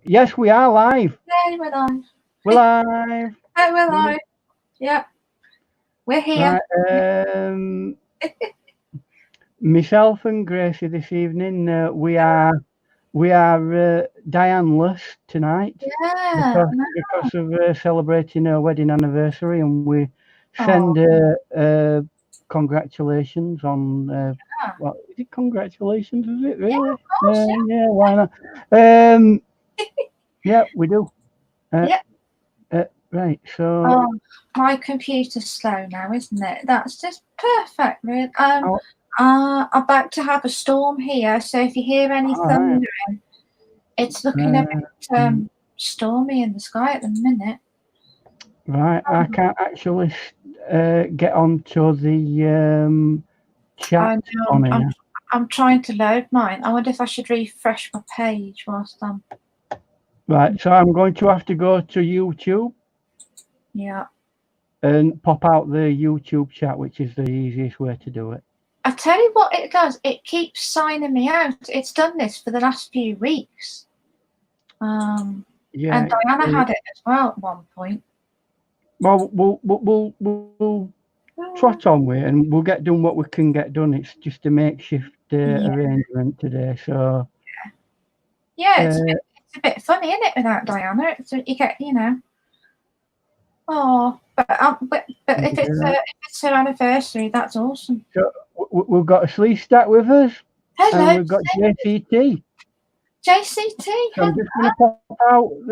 Yes, we are live. Yay, we're live. We're live. Hey, we're live. Yeah, we're here. Right, myself and Gracie this evening. We are Diane-less tonight. Yeah, because of celebrating her wedding anniversary, and we send her congratulations on. What is it? Congratulations, is it really? Yeah, of course, Yeah, why not? Yeah, we do. Yeah. Right, so. Oh, my computer's slow now, isn't it? That's just perfect, really. I'm about to have a storm here, so if you hear any thundering, it's looking a bit stormy in the sky at the minute. Right, I can't actually get onto the chat on here. I'm trying to load mine. I wonder if I should refresh my page whilst I'm. Right, so I'm going to have to go to YouTube. Yeah. And pop out the YouTube chat, which is the easiest way to do it. I tell you what it does. It keeps signing me out. It's done this for the last few weeks. Yeah, and Diana had it as well at one point. Well, we'll trot on with it, and we'll get done what we can get done. It's just a makeshift arrangement today, so. Yeah, it's a bit funny, isn't it, without Diana? You get, Oh, but if it's her anniversary, that's awesome. So we've got a sleeve stack with us. Hello. And we've got JCT. JCT. So I'm just going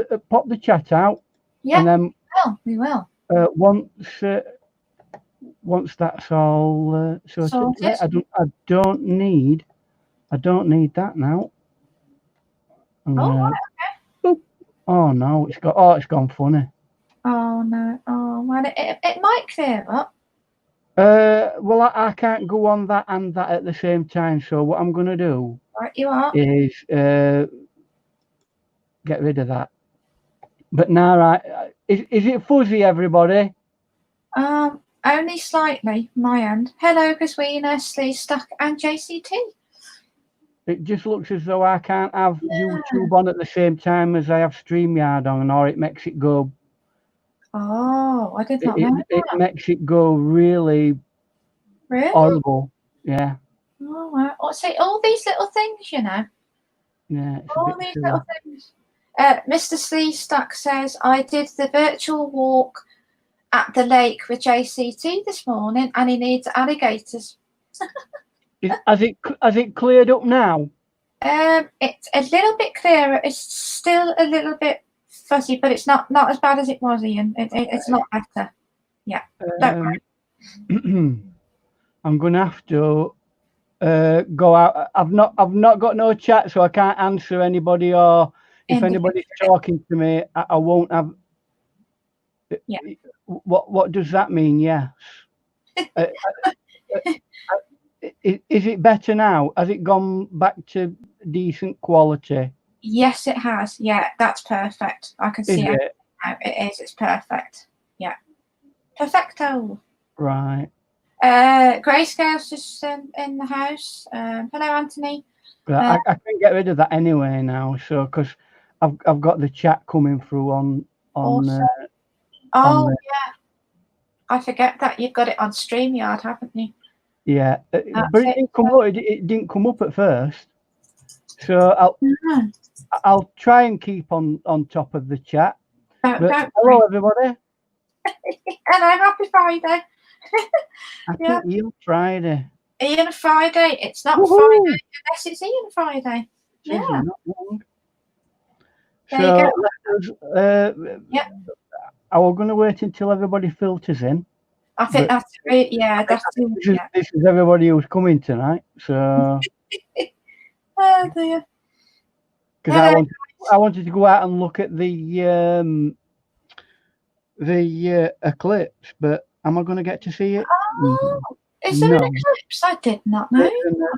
to pop the chat out. Yeah. And then we will. Once that's all sorted, I don't need that now. Okay. Oh no, it's gone funny. Oh no! Oh well, it might clear up. Well, I can't go on that and that at the same time. So what I'm going to do is get rid of that. But now, is it fuzzy, everybody? Only slightly. My end. Hello, Chriswina, Sleeve Stack, and JCT. It just looks as though I can't have YouTube on at the same time as I have StreamYard on, or it makes it go. Oh, I did not know that. It makes it go really horrible. Yeah. Oh, wow. Oh, see, all these little things, Yeah. All these little things. Mr. Sleeve Stack says, I did the virtual walk at the lake with JCT this morning, and he needs alligators. Has it cleared up now? It's a little bit clearer. It's still a little bit fuzzy, but it's not as bad as it was, Ian. It's a lot better. Yeah. Don't worry. I'm gonna have to go out. I've not got no chat, so I can't answer anybody, or if anybody's talking to me, I won't have. Yeah. What does that mean? Yes. Is it better now? Has it gone back to decent quality? Yes, it has. Yeah, that's perfect. I can see it now. It is. It's perfect. Yeah. Perfecto. Right. Grayscale's just in the house. Hello, Anthony. I can get rid of that anyway now, so because I've got the chat coming through on. Awesome. Yeah. I forget that you've got it on StreamYard, haven't you? Yeah, but it didn't come up. It didn't come up at first, so I'll try and keep on top of the chat. Hello, everybody. Hello, happy Friday. Happy Ian Friday. Ian Friday. It's not Friday unless it's Ian Friday. Yeah. Not wrong. There you go. Are we going to wait until everybody filters in? I think that's it. Yeah, this is everybody who's coming tonight. So. Oh dear. Because I wanted to go out and look at the eclipse, but am I going to get to see it? Oh, is there an eclipse? I did not know.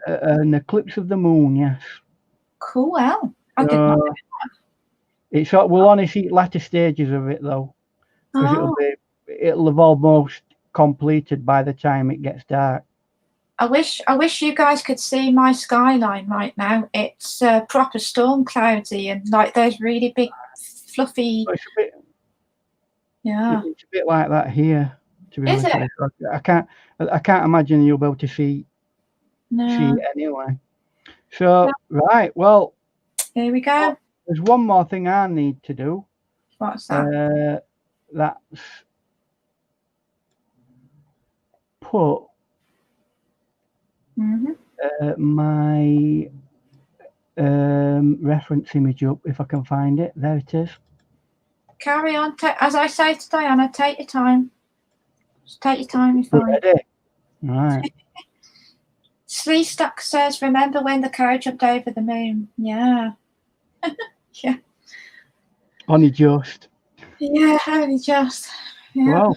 An eclipse of the moon, yes. Cool. Well, I did not know that. We'll only see latter stages of it though, because it'll have almost completed by the time it gets dark. I wish you guys could see my skyline right now. It's proper storm cloudy and like those really big fluffy. It's a bit, yeah. It's a bit like that here, to be Is honest it? with you. I can't imagine you'll be able to see No. it anyway. So right, well, Here we go. there's one more thing I need to do. What's that? That's put my reference image up, if I can find it. There it is. Carry on. As I say to Diana, take your time. Just take your time, you find. Ready? Right. Sleestock says, remember when the cow jumped over the moon? Yeah. Yeah. Only just. Yeah, only just. Yeah.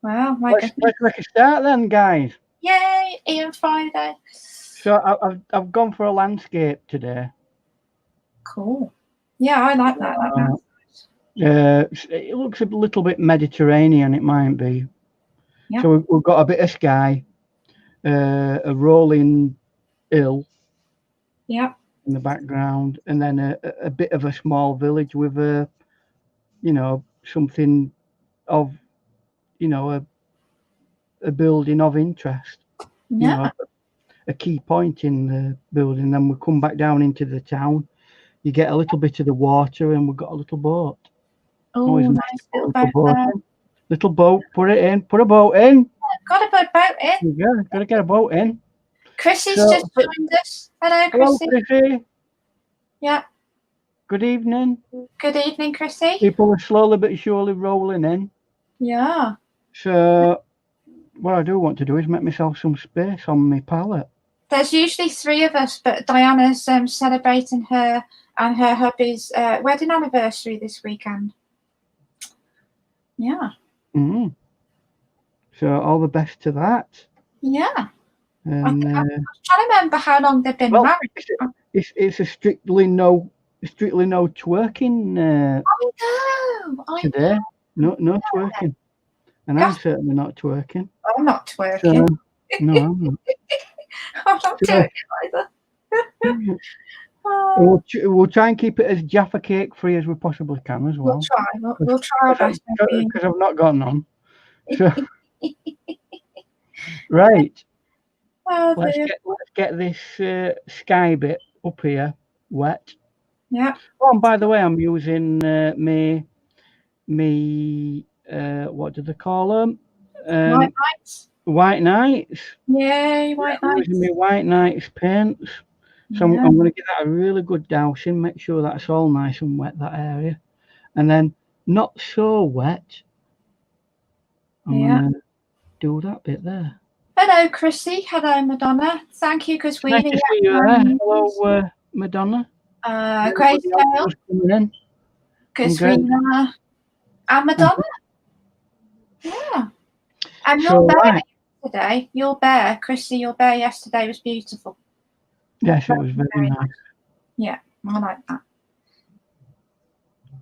Well, my let's make a start then, guys. Yay, Ian Friday. So I've gone for a landscape today. Cool. Yeah, I like that. It looks a little bit Mediterranean, it might be. Yeah. So we've got a bit of sky, a rolling hill. Yeah. In the background, and then a bit of a small village with a, something of, a building of interest. Yeah. A key point in the building. Then we come back down into the town. You get a little bit of the water, and we've got a little boat. Oh, nice little boat. Little boat. Put it in. Put a boat in. Got to put a boat in. Yeah, got to get a boat in. Chrissy's just joined us. Hello, Chrissy. Hello, Chrissy. Yeah. Good evening. Good evening, Chrissy. People are slowly but surely rolling in. Yeah. So what I do want to do is make myself some space on my palette. There's usually 3 of us, but Diana's celebrating her and her hubby's wedding anniversary this weekend. Yeah. So all the best to that. Yeah. And, I'm trying to remember how long they've been married. It's a strictly no twerking. I today. know. No twerking, and I'm certainly not twerking. I'm not twerking. So, no, I'm not. I'm not doing it either. We'll try and keep it as Jaffa Cake free as we possibly can as well. We'll try our best. Because I've not got none. So, right. Oh, let's get this sky bit up here wet. Yeah. Oh, and by the way, I'm using me what do they call them? White Nights. White Nights. Yay, White Nights. Using me White Nights paints. So I'm going to give that a really good dousing, make sure that's all nice and wet, that area. And then not so wet, I'm going to do that bit there. Hello, Chrissy. Hello, Madonna. Thank you, because we nice to see you there. Hello, Madonna. Grace Dale. Katrina. And Madonna. Yeah. And your bear yesterday, Chrissy, your bear yesterday was beautiful. Yes, it was very nice. Yeah, I like that.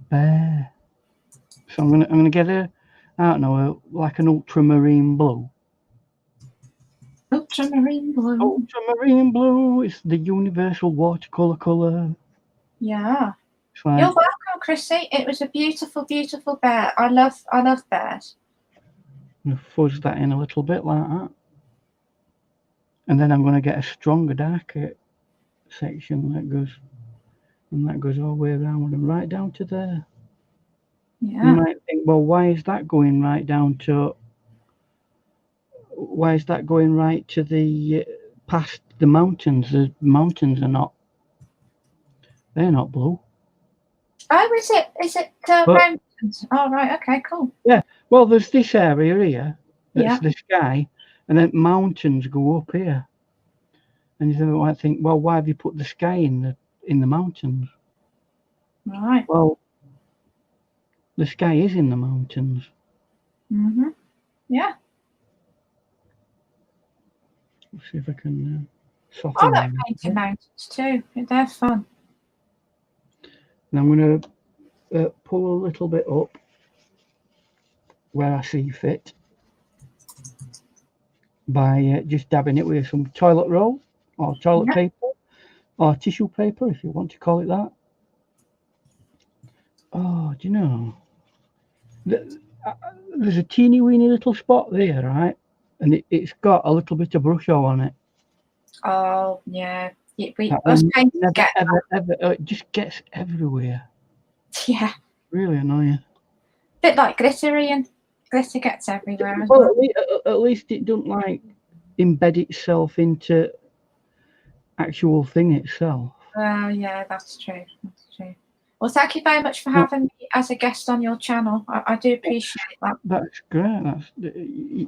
Bear. So I'm gonna get like an ultramarine blue. Ultramarine blue. Ultramarine blue is the universal watercolor color. Yeah. Like, you're welcome, Chrissy. It was a beautiful, beautiful bear. I love bears. I'm gonna fuzz that in a little bit like that. And then I'm going to get a stronger, darker section that goes all the way around and right down to there. Yeah. You might think, well, why is that going right to the past the mountains? The mountains they're not blue. Oh, is it mountains? Oh, right, okay, cool. Yeah, well, there's this area here that's the sky, and then mountains go up here. And you might think, well, why have you put the sky in the mountains? Right. Well, the sky is in the mountains. Yeah. Let's see if I can soften. I like painting mountains too. They're fun. And I'm going to pull a little bit up where I see fit. by just dabbing it with some toilet roll or toilet Yeah. paper or tissue paper, if you want to call it that. Oh, do you know? There's a teeny weeny little spot there, right? And it's got a little bit of brush on it. Oh, yeah. That Us one painters never, get ever, it just gets everywhere. Yeah. Really annoying. Bit like glittery, and glitter gets everywhere as Well, well. at least it don't like embed itself into actual thing itself. Well, yeah, that's true. That's true. Well, thank you very much for having me as a guest on your channel. I do appreciate that. That's great. That's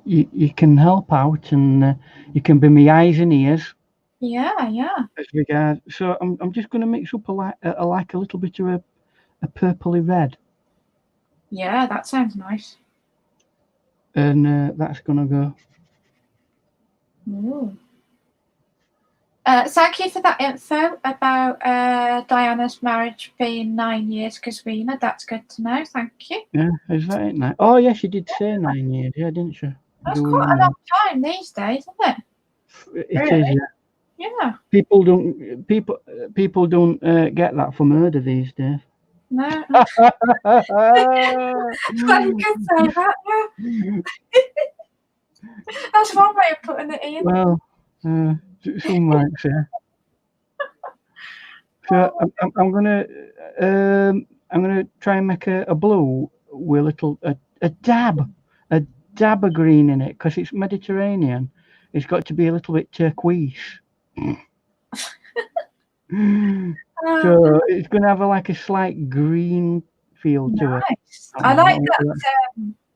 you can help out, and you can be my eyes and ears. Yeah, yeah. As regards, so I'm just going to mix up a little bit of a purpley red. Yeah, that sounds nice. And that's going to go. Ooh. Thank you for that info about Diana's marriage being 9 years, Kaswina. That's good to know. Thank you. Yeah, is that it now? Oh, yeah, she did say 9 years, yeah, didn't she? That's quite a long time these days, isn't it? It really? Is, yeah. Yeah. People don't get that from murder these days. No. Well, you could say that, yeah. That's one way of putting it in. Well, some might say. So I'm gonna try and make a blue with a dab of green in it, because it's Mediterranean. It's got to be a little bit turquoise. So it's gonna have like a slight green feel to it. I like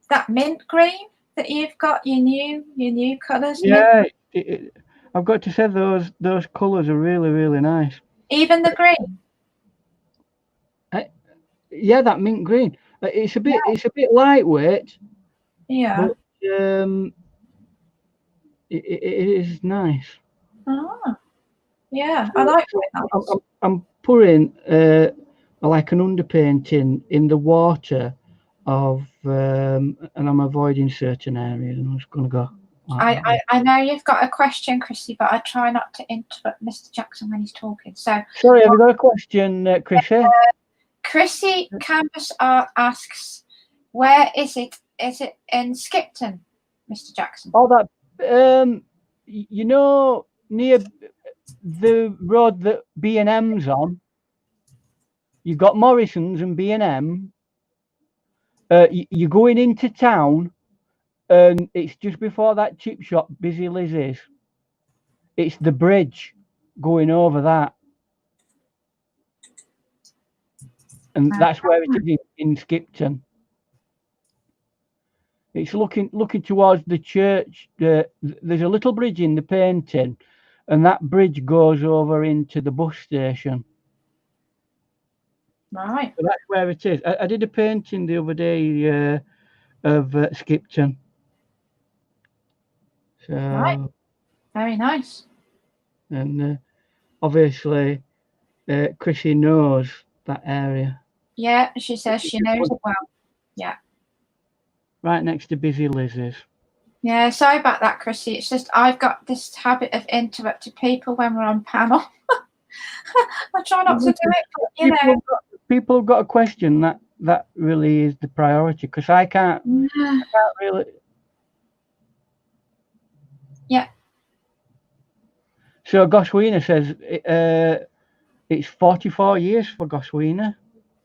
that mint green that you've got. Your new colours. Yeah, I've got to say those colours are really nice. Even the green. Yeah, that mint green. It's a bit lightweight. Yeah. But it is nice. Oh, yeah, I like it. I'm pouring like an underpainting in the water of, and I'm avoiding certain areas, and I'm just going to go. I know you've got a question, Chrissy, but I try not to interrupt Mr. Jackson when he's talking. So sorry, have you got a question, Chrissy? Chrissy Canvas Art asks, where is it? Is it in Skipton, Mr. Jackson? Oh, that you know, near the road that B&M's on. You've got Morrison's and B&M. You're going into town, and it's just before that chip shop, Busy Lizzie's. It's the bridge going over that, and that's where it is in Skipton. It's looking towards the church. There's a little bridge in the painting, and that bridge goes over into the bus station. Right. So that's where it is. I did a painting the other day of Skipton. So, right. Very nice. And obviously, Chrissy knows that area. Yeah, she says she knows it well. Yeah. Right next to Busy Lizzie's. Yeah, sorry about that, Chrissy. It's just I've got this habit of interrupting people when we're on panel. I try not to do it, but you know. People have got a question. That really is the priority, because I can't really. Yeah. So Goswina says it's 44 years for Goswina.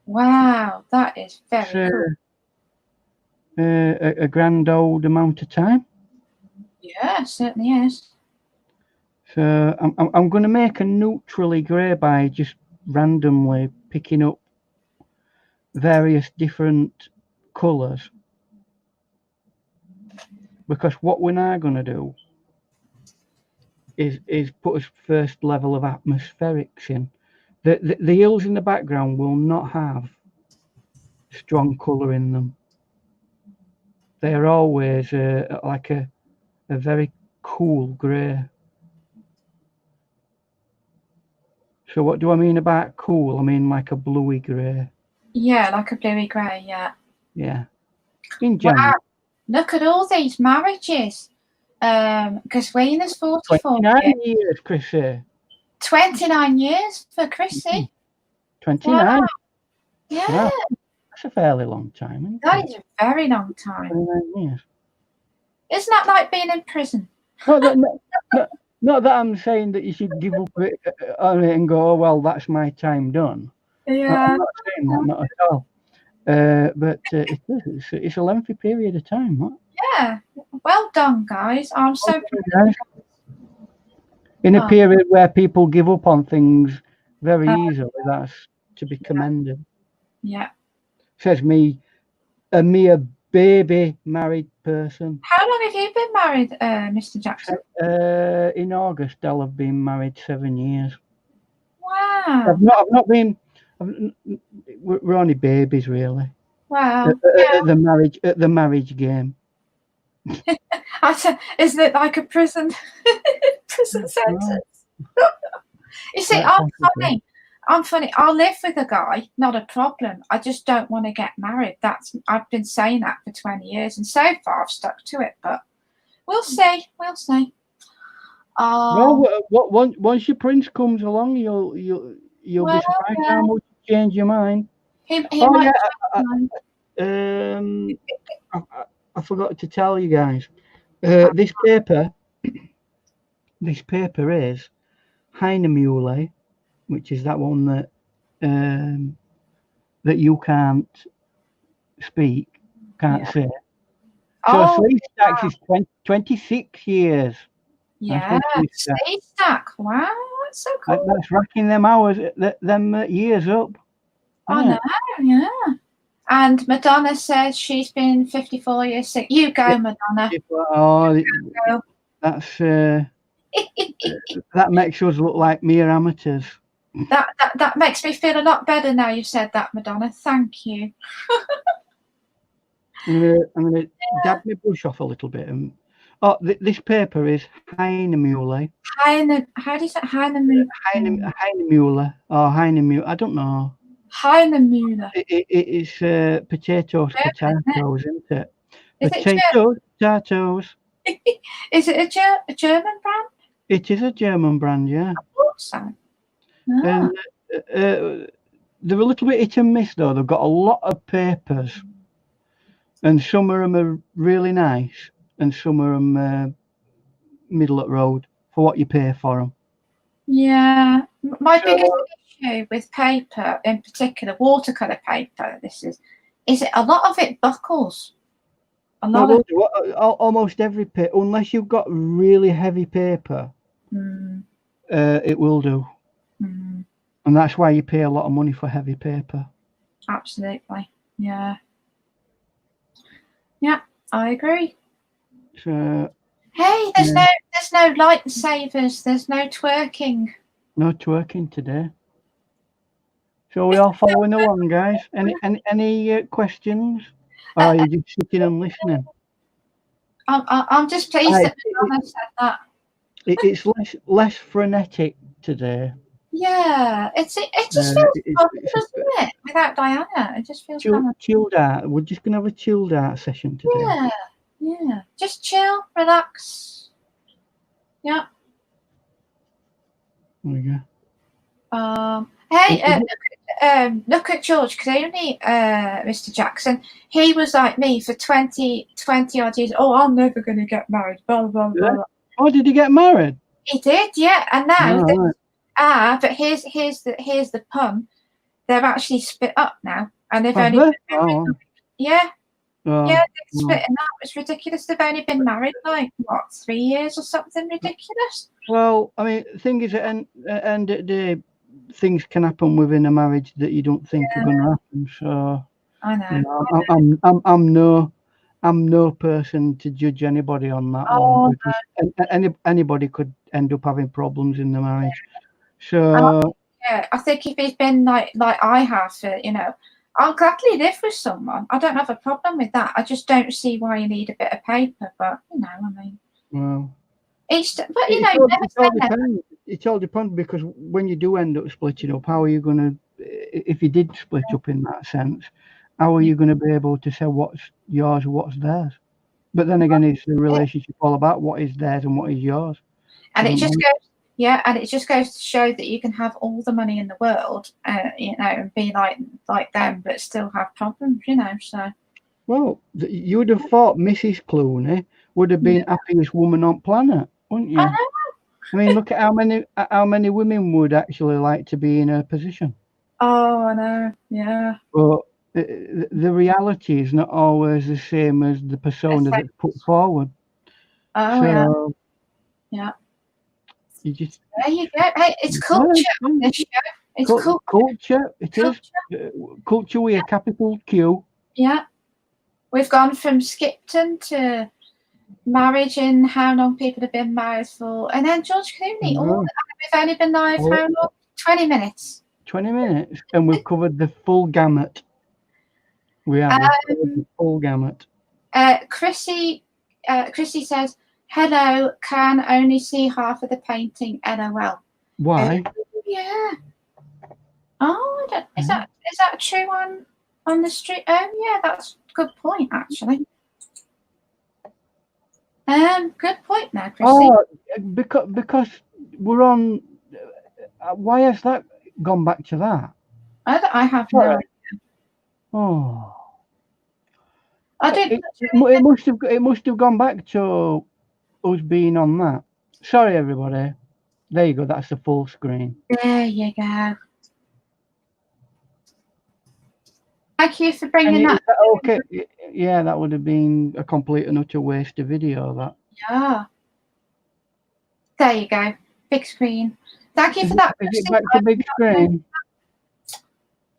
Wow, that is very cool. A grand old amount of time. Yeah, it certainly is. So I'm going to make a neutrally grey by just randomly picking up various different colours, because what we're now going to do is put a first level of atmospherics in. The hills in the background will not have strong colour in them. They are always like a very cool grey. So what do I mean about cool? I mean like a bluey grey. Yeah, like a bluey grey, yeah. Yeah. In general. Wow. Look at all these marriages. Because Wayne's 44. 29 years, Chrissy. 29 years for Chrissy. 29. Wow. Yeah. Wow. That's a fairly long time, isn't That it? is a very long time. 29 years. Isn't that like being in prison? Not that I'm saying that you should give up on it and go, oh, well, that's my time done. Yeah. I'm not saying that, not at all. But it's a lengthy period of time. What? Yeah. Well done, guys. I'm so proud. In a period where people give up on things very easily, that's to be commended. Yeah. Says me, a mere baby married person. How long have you been married, Mr. Jackson? In August, I'll have been married 7 years. Wow. I've not been. We're only babies, really. Wow. At the marriage game. Isn't it like a prison sentence? You see, I'm funny. I'll live with a guy, not a problem. I just don't want to get married. I've been saying that for 20 years, and so far I've stuck to it. But we'll see. We'll see. Well, once your prince comes along, you'll be surprised how much you change your mind. He might I forgot to tell you guys. This paper is Hahnemuhle, which is that one that you can't speak, can't say. So sleeve stacks is 26 years. Yeah, sleeve stack. Wow, that's so cool. That's racking them hours, them years up. I know, yeah. And Madonna says she's been 54 years sick. You go, Madonna. Oh, that's that makes us look like mere amateurs. That makes me feel a lot better now you've said that, Madonna. Thank you. I'm gonna dab my brush off a little bit. This paper is Hahnemuhle. How do you say Hahnemuhle? Hahnemuhle or Hahnemuhle. I don't know. Hahnemuhle. It's potatoes, isn't it? Potatoes. Is it a German brand? It is a German brand, yeah. I thought so. And they're a little bit hit and miss, though. They've got a lot of papers, and some of them are really nice, and some of them middle of the road for what you pay for them. Yeah, my biggest issue with paper, in particular watercolor paper, is it a lot of it buckles. Almost every paper, unless you've got really heavy paper, it will do. And that's why you pay a lot of money for heavy paper. Absolutely. Yeah. Yeah, I agree. So, hey, there's no lightsabers, there's no twerking. No twerking today. So we all following along, guys. Any questions? Or are you just sitting and listening? I'm just pleased that Diana said that. It's less frenetic today. Yeah, it just feels fun, doesn't it? Without Diana, it just feels chilled out. We're just gonna have a chilled out session today. Yeah. Just chill, relax. Yeah. There we go. Hey, look at George Clooney, Mr. Jackson. He was like me for 20 odd years. Oh, I'm never going to get married. Blah, blah, blah, blah. Oh, did he get married? He did, yeah. And now, but here's the pun. They're actually split up now, and they've only been married. Yeah. They're splitting up. It's ridiculous. They've only been married like 3 years or something ridiculous. Well, I mean, the thing is, at the end of the day, things can happen within a marriage that you don't think are going to happen. So I know. I'm no person to judge anybody on that one. Because anybody could end up having problems in the marriage. So I think if he's been like I have, I'll gladly live with someone. I don't have a problem with that. I just don't see why you need a bit of paper. But I mean, well, it all depends because when you do end up splitting up, how are you going to? If you did split up in that sense, how are you going to be able to say what's yours and what's theirs? But then again, it's the relationship all about what is theirs and what is yours. And it just goes, and it just goes to show that you can have all the money in the world, you know, and be like them, but still have problems, you know. So. Well, you would have thought Mrs. Clooney would have been happiest woman on planet, wouldn't you? I know. I mean, look at how many women would actually like to be in her position. Oh, I know. Yeah. But the reality is not always the same as the persona that's put forward. Oh, so, yeah. You just there you go. Hey, it's culture on this show. It's culture. It is culture with a capital Q. Yeah. We've gone from Skipton to marriage and how long people have been married for, and then George Clooney. We've only been live how long? 20 minutes. 20 minutes, and we've covered the full gamut. We have the full gamut. Chrissy says, "Hello, can only see half of the painting. LOL." Why? Yeah. Oh, I don't. Is that true on the street? Yeah, that's a good point actually. Good point now, Chrissy. Oh, because we're on. Why has that gone back to that? I have no idea. Oh. I did. It must have gone back to us being on that. Sorry, everybody. There you go. That's the full screen. There you go. Thank you for bringing that. Okay. Yeah, that would have been a complete and utter waste of video. That. Yeah. There you go. Big screen. Thank you for that. Is it back to big screen?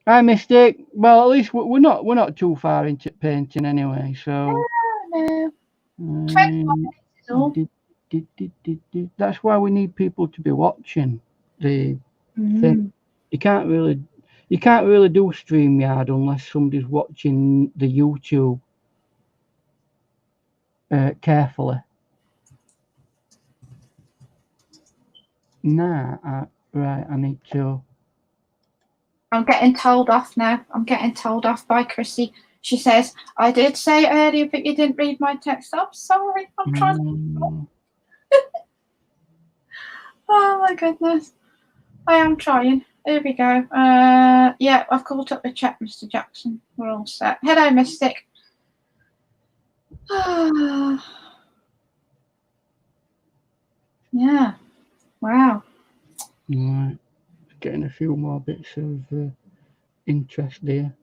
Hi, Mystic. Well, at least we're not too far into painting anyway. So. No. 21 minutes is all. That's why we need people to be watching the thing. You can't really do StreamYard unless somebody's watching the YouTube carefully. Right, I need to. I'm getting told off now. I'm getting told off by Chrissy. She says, "I did say earlier, but you didn't read my text." I'm sorry. I'm trying. Oh my goodness. I am trying. Here we go. Yeah, I've called up the chat, Mr. Jackson. We're all set. Hello, Mystic. Yeah. Wow. Right. Getting a few more bits of interest there.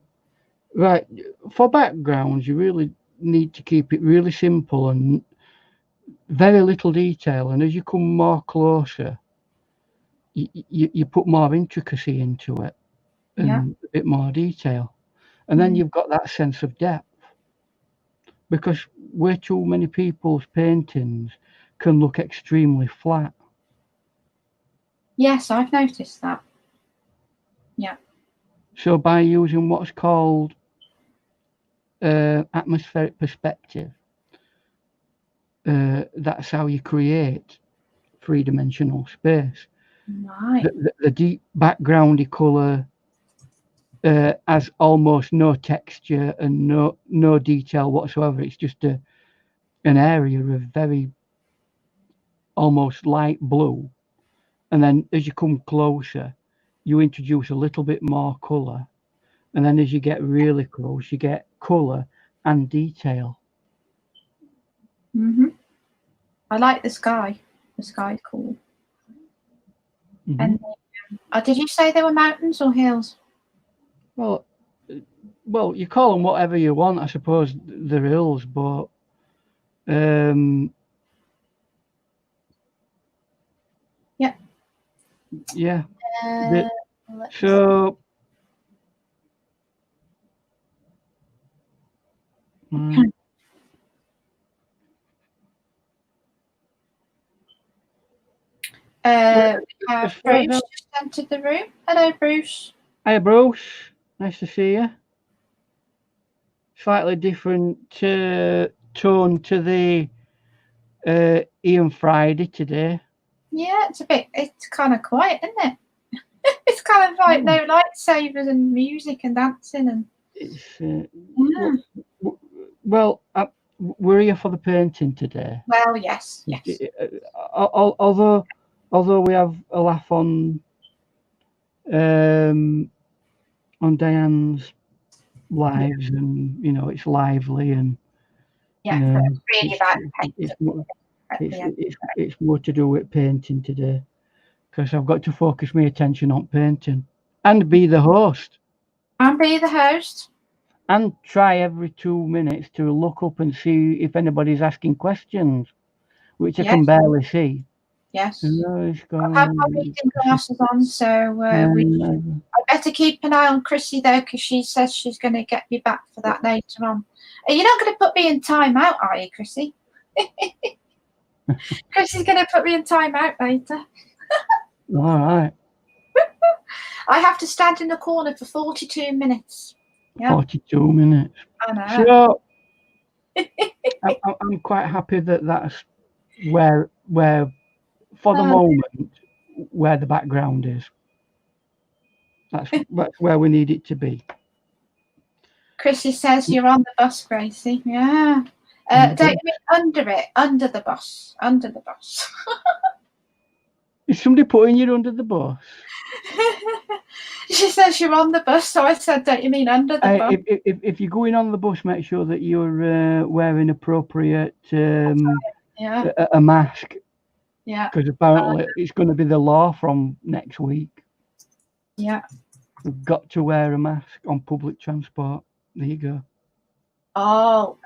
Right. For backgrounds, you really need to keep it really simple and very little detail. And as you come more closer, you put more intricacy into it and a bit more detail. And then you've got that sense of depth. Because way too many people's paintings can look extremely flat. Yes, I've noticed that. Yeah. So by using what's called atmospheric perspective, that's how you create three-dimensional space. Right. The deep backgroundy colour has almost no texture and no detail whatsoever. It's just an area of very almost light blue. And then as you come closer, you introduce a little bit more colour. And then as you get really close, you get colour and detail. I like the sky. The sky's cool. And did you say there were mountains or hills? Well, you call them whatever you want. I suppose they're hills, but yeah. So Bruce just entered the room. Hello, Bruce. Hi, Bruce. Nice to see you. Slightly different tone to the Ian Friday today. Yeah, it's kind of quiet, isn't it? It's kind of like no lightsabers and music and dancing and. It's well, we're here for the painting today. Well, yes. Although we have a laugh on Diane's lives, and you know it's lively, and yeah, you know, it's more to do with painting today, because I've got to focus my attention on painting and be the host. And be the host. And try every 2 minutes to look up and see if anybody's asking questions, which I can barely see. Yes. I have my reading glasses on, so I better keep an eye on Chrissy though, because she says she's going to get me back for that later on. Are you not going to put me in time out, are you, Chrissy? Chrissy's going to put me in time out later. All right. I have to stand in the corner for 42 minutes. Yeah. 42 minutes. I know. So I'm quite happy that that's where for the moment where the background is. That's where we need it to be. Chrissy says you're on the bus, Gracie. Yeah. Don't you mean under it? Under the bus. Under the bus. Is somebody putting you under the bus? She says you're on the bus, so I said, don't you mean under the bus? If you're going on the bus, make sure that you're wearing appropriate a mask. Yeah. Because apparently it's going to be the law from next week. Yeah. We've got to wear a mask on public transport. There you go. Oh.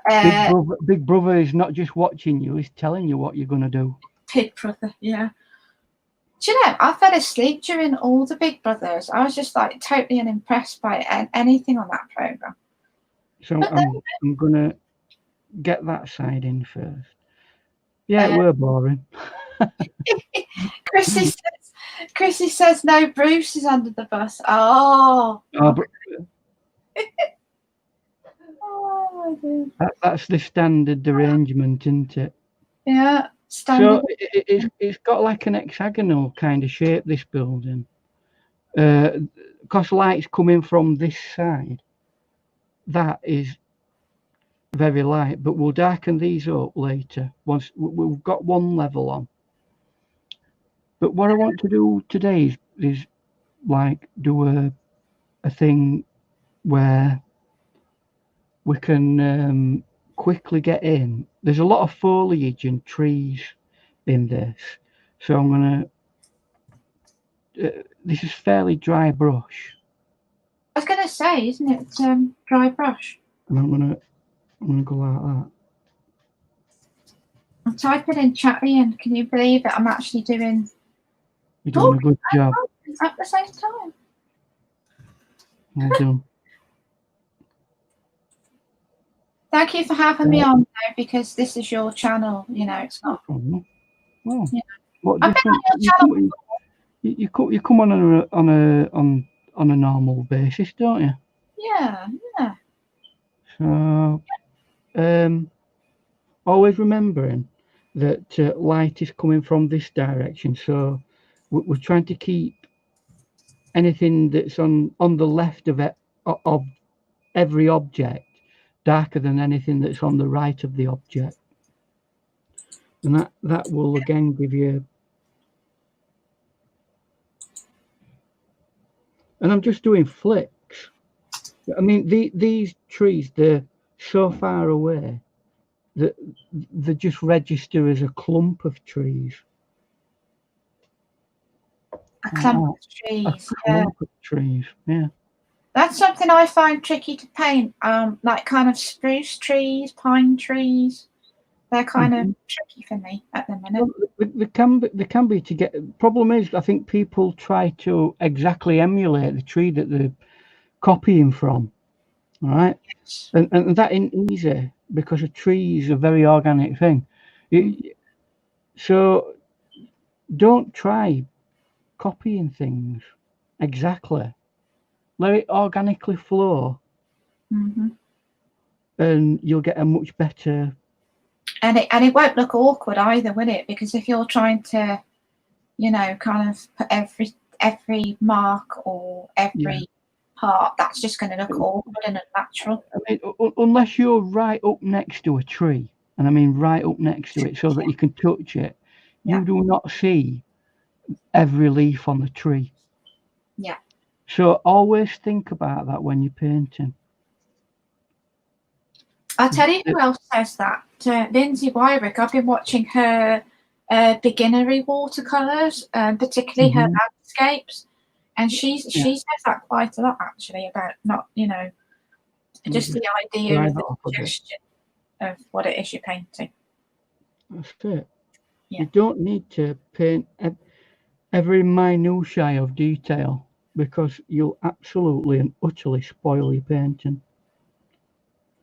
Big Brother is not just watching you, he's telling you what you're going to do. Big Brother, yeah. Do you know, I fell asleep during all the Big Brothers. I was just like totally unimpressed by anything on that programme. So I'm going to get that side in first. Yeah, we're boring. Chrissy says no, Bruce is under the bus. Oh. That's the standard arrangement, isn't it? Yeah. Standard. So it's got like an hexagonal kind of shape, this building. Because light's coming from this side, that is very light, but we'll darken these up later once we've got one level on. But what I want to do today is like do a thing where we can quickly get in. There's a lot of foliage and trees in this, so I'm gonna this is fairly dry brush. I was gonna say, isn't it dry brush? And I'm gonna go like that. I'm typing in chat, Ian. Can you believe it? I'm actually doing. You're doing a good job. At the same time. Well done. Thank you for having me on though, because this is your channel. You know, it's not. Well, yeah. What I've been on your channel. You come on a normal basis, don't you? Yeah. So, always remembering that light is coming from this direction. So we're trying to keep anything that's on the left of every object darker than anything that's on the right of the object, and that will again give you. And I'm just doing flicks. I mean, these trees, they're so far away that they just register as a clump of trees. A clump of trees. A clump of trees, yeah. That's something I find tricky to paint. Like kind of spruce trees, pine trees. They're kind of tricky for me at the minute. Well, they can be to get. Problem is, I think people try to exactly emulate the tree that they're copying from. All right, and that isn't easy because a tree is a very organic thing. So don't try copying things exactly. Let it organically flow, and you'll get a much better. And it won't look awkward either, will it? Because if you're trying to, you know, kind of put every mark or every part, that's just going to look awkward and unnatural. I unless you're right up next to a tree, and I mean right up next to it so that you can touch it, you do not see every leaf on the tree. Yeah. So always think about that when you're painting. I'll tell you who else says that. Lindsay Wyrick. I've been watching her beginnery watercolours, particularly her landscapes, and she says that quite a lot actually about not, just the idea of the suggestion of what it is you're painting. That's it. Yeah. You don't need to paint every minutiae of detail because you'll absolutely and utterly spoil your painting.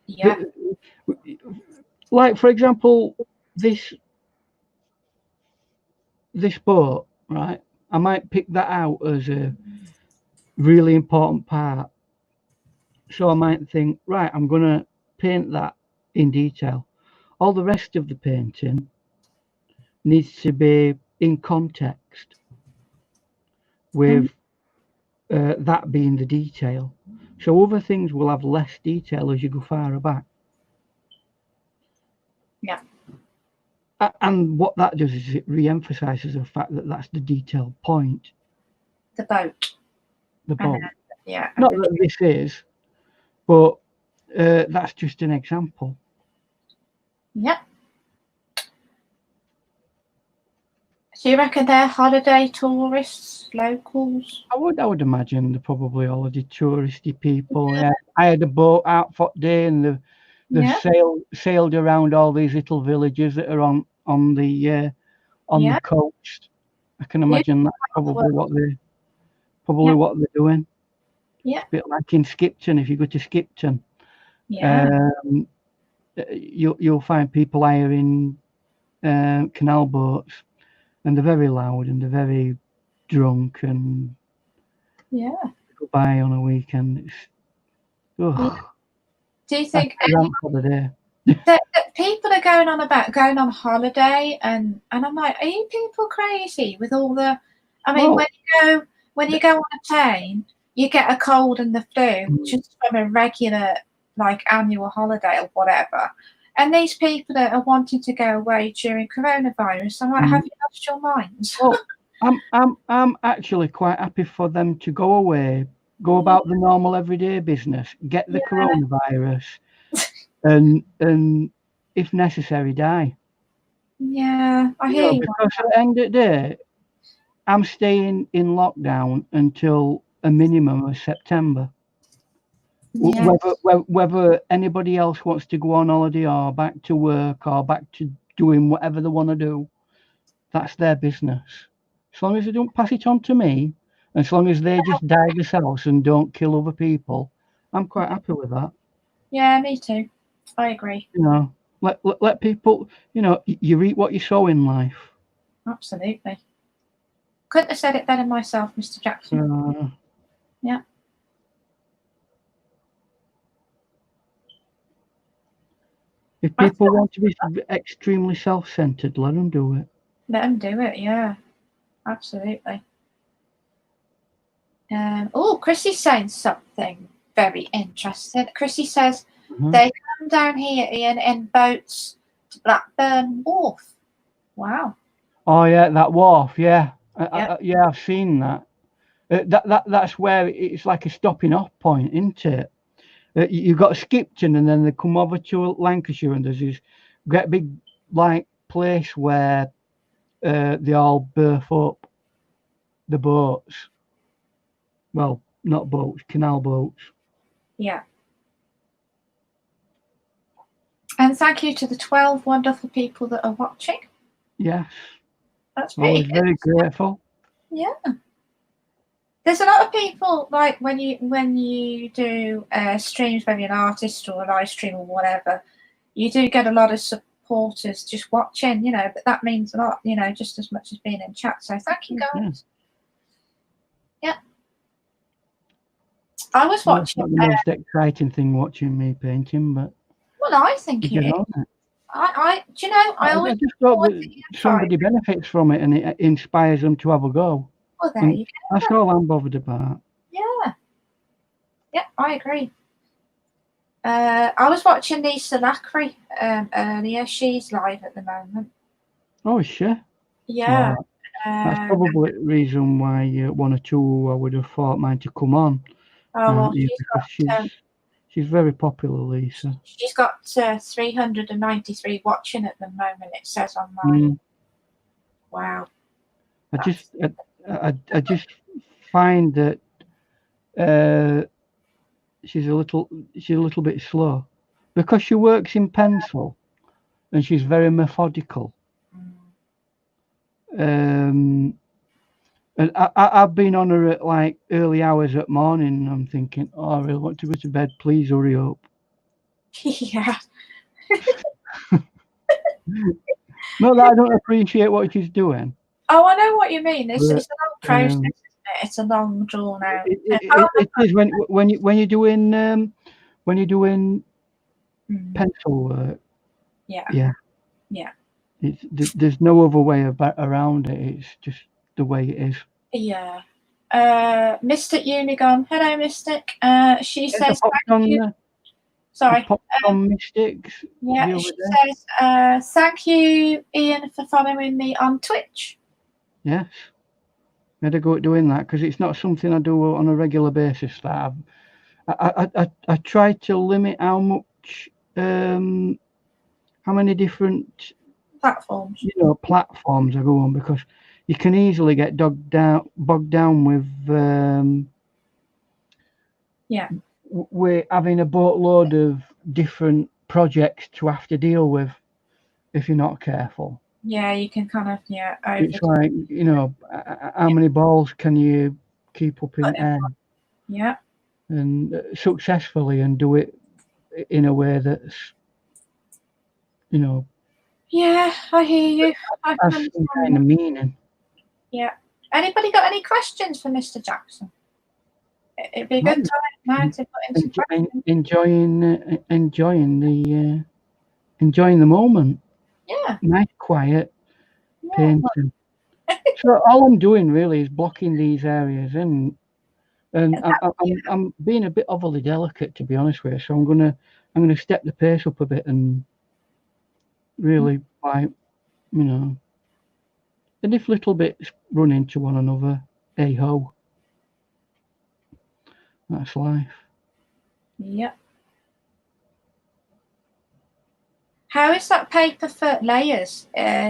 Yeah. Like, for example, this boat, right? I might pick that out as a really important part. So I might think, right, I'm going to paint that in detail. All the rest of the painting needs to be in context with that being the detail. So other things will have less detail as you go farther back. Yeah. And what that does is it re-emphasises the fact that that's the detailed point. The boat. The boat. Yeah. Not that this is, but that's just an example. Yeah. So you reckon they're holiday tourists, locals? I would imagine they're probably holiday touristy people. Yeah. I had a boat out for day, and they've sailed around all these little villages that are on the coast. I can imagine that's probably what they're doing. Yeah. It's a bit like in Skipton. If you go to Skipton, you'll find people hiring canal boats, and they're very loud and they're very drunk and go by on a weekend. Do you think for the day? that people are going on holiday, and I'm like, are you people crazy with all the? I mean, when you go on a plane, you get a cold and the flu just from a regular annual holiday or whatever. And these people that are wanting to go away during coronavirus, I'm like, have you lost your minds? Well, I'm actually quite happy for them to go away, go about the normal everyday business, get the coronavirus, and if necessary, die. Yeah, I hear you. Because at the end of the day, I'm staying in lockdown until a minimum of September. Yes. Whether anybody else wants to go on holiday or back to work or back to doing whatever they want to do, that's their business. As long as they don't pass it on to me, and as long as they just die themselves and don't kill other people, I'm quite happy with that. Yeah, me too. I agree. Let people, you reap what you sow in life. Absolutely. Couldn't have said it better myself, Mr. Jackson. Yeah. If people want to be extremely self-centered, let them do it. Let them do it, yeah. Absolutely. Chrissy's saying something very interesting. Chrissy says they come down here, Ian, in boats to Blackburn Wharf. Wow. Oh yeah, that wharf. Yeah, I've seen that. That's where it's like a stopping off point, isn't it? You've got Skipton, and then they come over to Lancashire, and there's this great big place where they all berth up the boats. Well, not boats, canal boats. Yeah. And thank you to the 12 wonderful people that are watching. Yes. That's really good. Very grateful. Yeah. There's a lot of people, like when you do streams, whether you're an artist or a live stream or whatever, you do get a lot of supporters just watching, but that means a lot, just as much as being in chat. So thank you, guys. Yeah. I was watching. That's not the most exciting thing watching me painting, but. Well, I think it is. I always just thought that somebody benefits from it and it inspires them to have a go. Well, there you go. That's all I'm bothered about. Yeah. Yeah, I agree. I was watching Lisa Lackery earlier. She's live at the moment. Oh, is she? Yeah. Well, that's probably the reason why one or two I would have thought might to come on. Well, because she's very popular, Lisa. She's got 393 watching at the moment. It says online. Wow. I just find that she's a little bit slow because she works in pencil and she's very methodical. And I've been on her at like early hours at morning, and I'm thinking, oh, I really want to go to bed. Please hurry up. Yeah. Not that I don't appreciate what she's doing. Oh, I know what you mean. It's a long process, isn't it? It's a long drawn out. It is when you're doing pencil work. Yeah. There's no other way around it. It's just the way it is. Yeah. Mystic Unigon. Hello, Mystic. She says thank you. Sorry. On Mystics. Yeah, she says thank you, Ian, for following me on Twitch. Yes. I had to go doing that because it's not something I do on a regular basis. That I try to limit how much, how many different platforms, platforms I go on, because you can easily get bogged down with we're having a boatload of different projects to have to deal with if you're not careful. Yeah, you can kind of it's like, how many balls can you keep up in air? Yeah. And successfully, and do it in a way that's, Yeah, I hear you. Has some kind of meaning. Yeah. Anybody got any questions for Mr. Jackson? It'd be a good time now to put in some questions. Enjoying the moment. Yeah. Nice, quiet painting. So all I'm doing really is blocking these areas in, and I'm being a bit overly delicate, to be honest with you. So I'm gonna step the pace up a bit and really, like, and if little bits run into one another, hey ho, that's life. Yep. How is that paper for layers?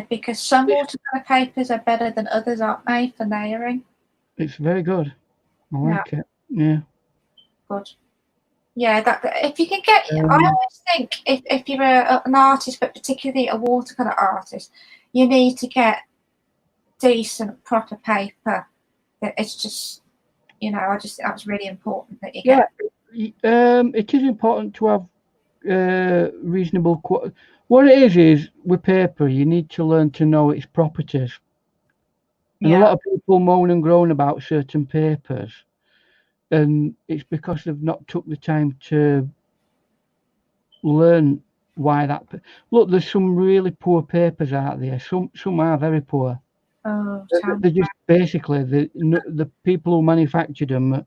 Because some watercolor papers are better than others, aren't they, for layering? It's very good. I like it. Yeah. Good. Yeah, that if you can get, I always think if you're an artist, but particularly a watercolor artist, you need to get decent, proper paper. It's just, that's really important that you get. Yeah, it is important to have reasonable quality. What it is with paper, you need to learn to know its properties. And a lot of people moan and groan about certain papers, and it's because they've not took the time to learn why that. Look, there's some really poor papers out there. Some are very poor. They're just basically the people who manufactured them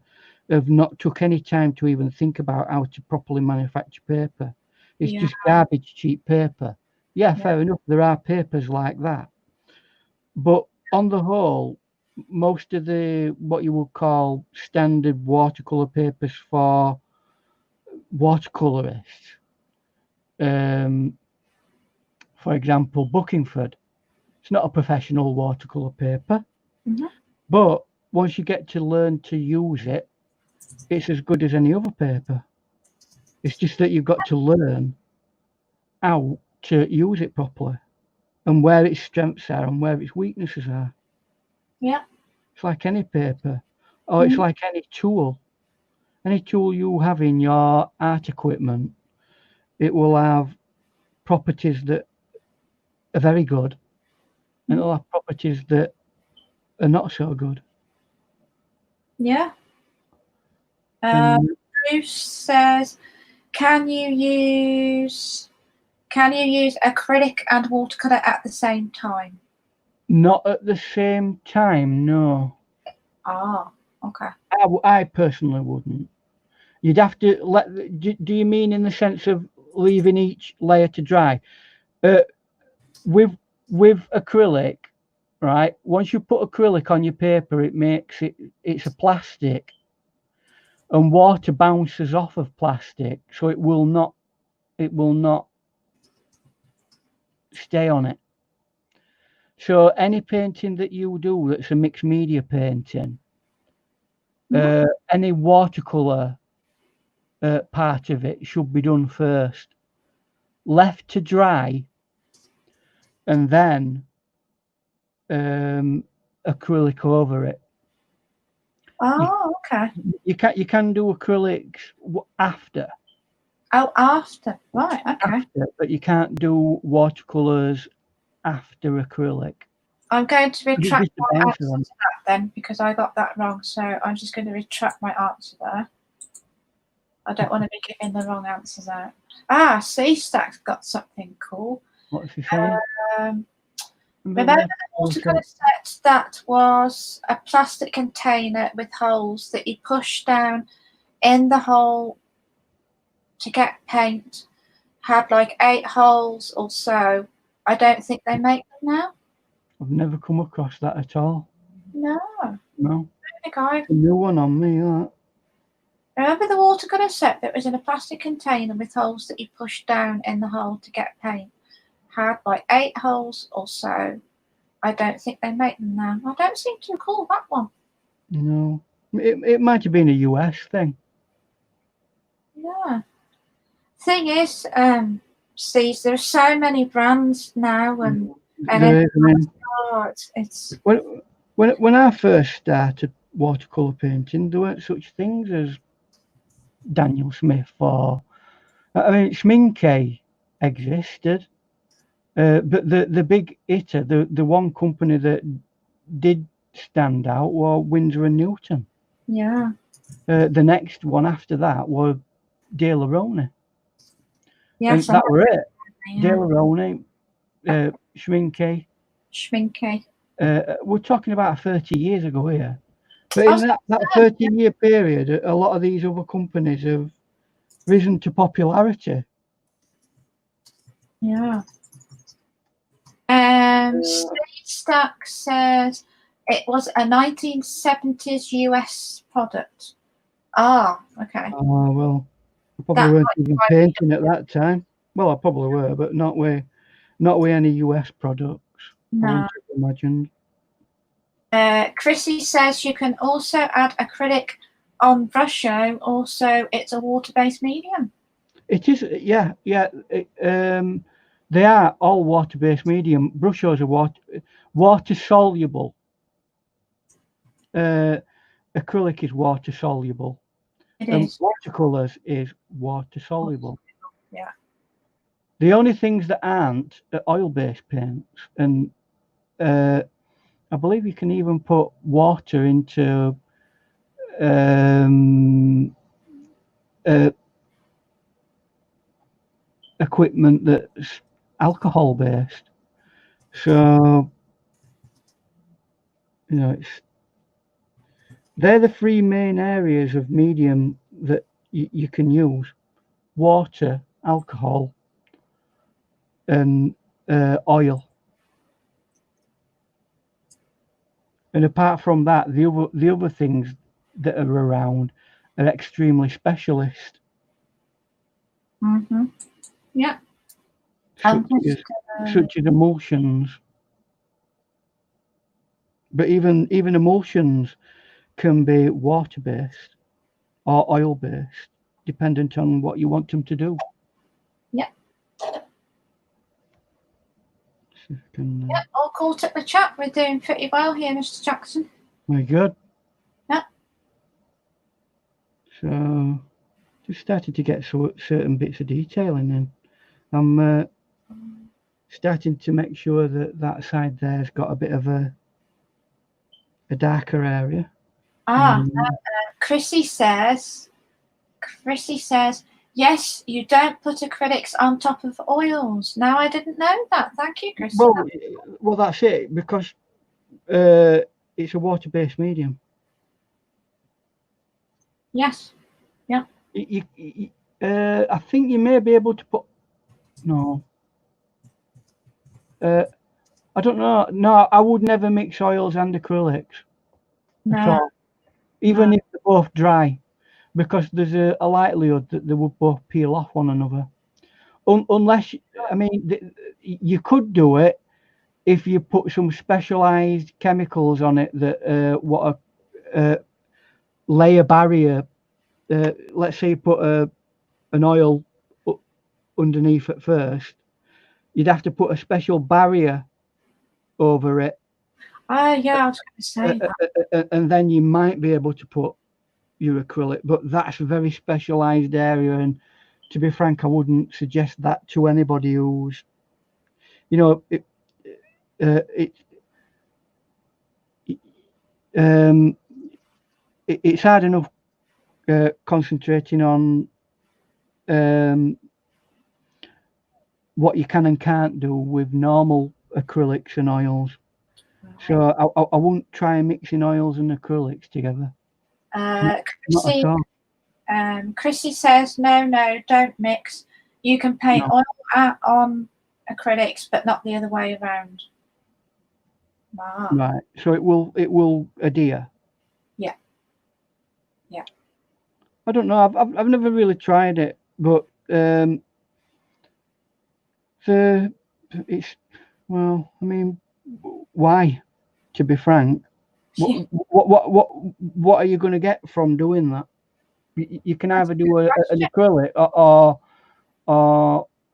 have not took any time to even think about how to properly manufacture paper. It's just garbage, cheap paper. Yeah, fair enough. There are papers like that, but on the whole, most of the what you would call standard watercolor papers for watercolorists, for example, Buckingford, it's not a professional watercolor paper, but once you get to learn to use it, it's as good as any other paper. It's just that you've got to learn how to use it properly and where its strengths are and where its weaknesses are. Yeah. It's like any paper, or it's like any tool. Any tool you have in your art equipment, it will have properties that are very good, and it'll have properties that are not so good. Yeah. Bruce says, can you use acrylic and watercolor at the same time? Not at the same time, no. Ah, okay. I personally wouldn't. You'd have to let. Do you mean in the sense of leaving each layer to dry? With acrylic, right? Once you put acrylic on your paper, it's a plastic, and water bounces off of plastic, so it will not stay on it. So any painting that you do that's a mixed media painting, any watercolor part of it should be done first, left to dry, and then acrylic over it. Oh, okay. You can do acrylics after. Oh, after. Right, okay. After, but you can't do watercolors after acrylic. I'm going to retract my answer to that then, because I got that wrong. So I'm just going to retract my answer there. I don't want to be giving the wrong answers out. Ah, C-Stack's got something cool. What's he saying? Remember the watercolor set that was a plastic container with holes that you push down in the hole to get paint? Had like 8 holes or so. I don't think they make them now. I've never come across that at all. No. No. I think I've... A new one on me, that. Remember the watercolor set that was in a plastic container with holes that you push down in the hole to get paint? Had like 8 holes or so. I don't think they make them now. I don't seem to recall that one. No. It might have been a US thing. Yeah. Thing is, Steve, there are so many brands now, and it's when I first started watercolor painting, there weren't such things as Daniel Smith or Schmincke existed, but the big hitter, the one company that did stand out was Winsor and Newton. Yeah. The next one after that was De La Rone. Yes, and that were it. Yeah. De La Rone, Schmincke. We're talking about 30 years ago here. But in that 30-year period, a lot of these other companies have risen to popularity. Yeah. Steve Stack says it was a 1970s US product. Ah, okay. Oh, well, I probably weren't even painting at that time. Well, I probably were, but not with any US products. No. I wouldn't have imagined. Chrissy says you can also add acrylic on brush show. Also, it's a water-based medium. It is, yeah. They are all water-based medium. Brush shows are water-soluble. Acrylic is water-soluble. It is. Watercolors is water-soluble. Yeah. The only things that aren't are oil-based paints, and I believe you can even put water into equipment that's alcohol-based. So, they're the 3 main areas of medium that you can use: water, alcohol, and oil. And apart from that, the other things that are around are extremely specialist. Mm-hmm. Yeah. Such as emulsions. But even emulsions can be water-based or oil-based, dependent on what you want them to do. Yeah. Yeah, all caught at the chat. We're doing pretty well here, Mr. Jackson. Very good. Yeah. So, just started to get certain bits of detail in then. I'm starting to make sure that side there's got a bit of a darker area. Chrissy says, yes, you don't put acrylics on top of oils. Now, I didn't know that. Thank you, Chrissy. Well, that's it, because it's a water-based medium. Yes. Yeah. I think you may be able to put. No. I don't know. No, I would never mix oils and acrylics at all, even if they're both dry, because there's a likelihood that they would both peel off one another. Unless, I mean, you could do it if you put some specialized chemicals on it that what a layer barrier. Let's say you put an oil underneath at first, you'd have to put a special barrier over it. Yeah, I was going to say that. And then you might be able to put your acrylic, but that's a very specialized area, and to be frank, I wouldn't suggest that to anybody who's, you know, it's hard enough concentrating on what you can and can't do with normal acrylics and oils. So I wouldn't try mixing oils and acrylics together. Chrissy, Chrissy says, no, don't mix. You can paint oil on acrylics, but not the other way around. Wow. Right. So it will adhere. Yeah. I don't know. I've never really tried it, but it's, well, I mean, why? To be frank, what are you going to get from doing that? You can either do an acrylic or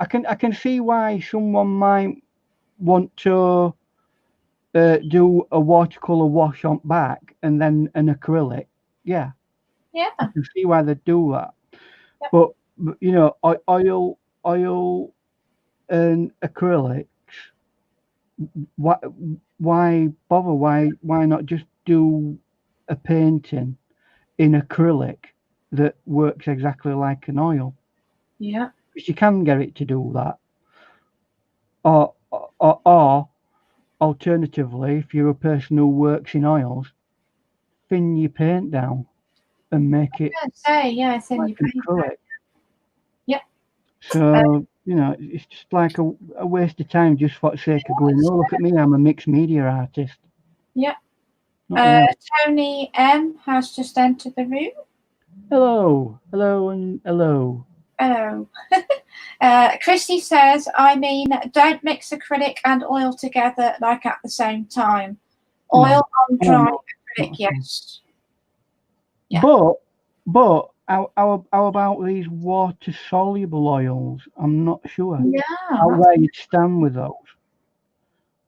I can see why someone might want to do a watercolor wash on back and then an acrylic. Yeah, I can see why they do that. Yep. But you know, oil and acrylics. Why bother? Why not just do a painting in acrylic that works exactly like an oil? Yeah, because you can get it to do that. Or alternatively, if you're a person who works in oils, thin your paint down and make it thin your paint acrylic. Yep. So you know, it's just like a waste of time just for the sake of going, oh, look at me, I'm a mixed media artist. Yep. Tony M has just entered the room. Hello, and hello. Hello. Christy says, I mean, don't mix acrylic and oil together like at the same time. Oil on dry acrylic, yes. Yeah. But how about these water soluble oils? I'm not sure where you'd stand with those.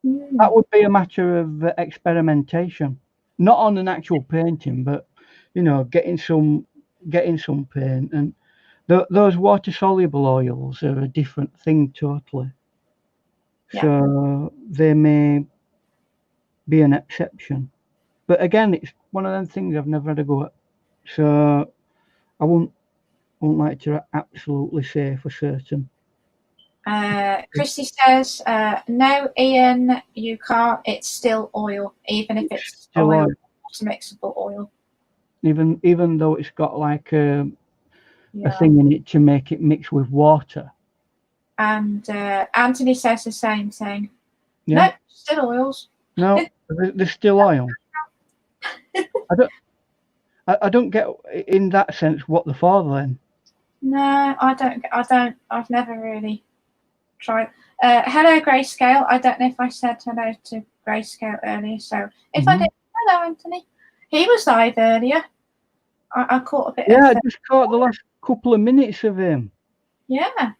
That would be a matter of experimentation, not on an actual painting, but you know, getting some paint. And those water soluble oils are a different thing totally. Yeah. So they may be an exception, but again, it's one of them things I've never had a go at. So I won't like to absolutely say for certain. Christy says, no, Ian, you can't. It's still oil, even if it's still oil, mixable oil. Even though it's got like a thing in it to make it mix with water. And Anthony says the same thing. Yeah. No, still oils. No, there's still oil. I don't get in that sense what the for then. No, I don't. I've never really tried. Hello, Grayscale. I don't know if I said hello to Grayscale earlier. So if I did, hello, Anthony. He was live earlier. I caught a bit. Yeah, I just caught the last couple of minutes of him. Yeah.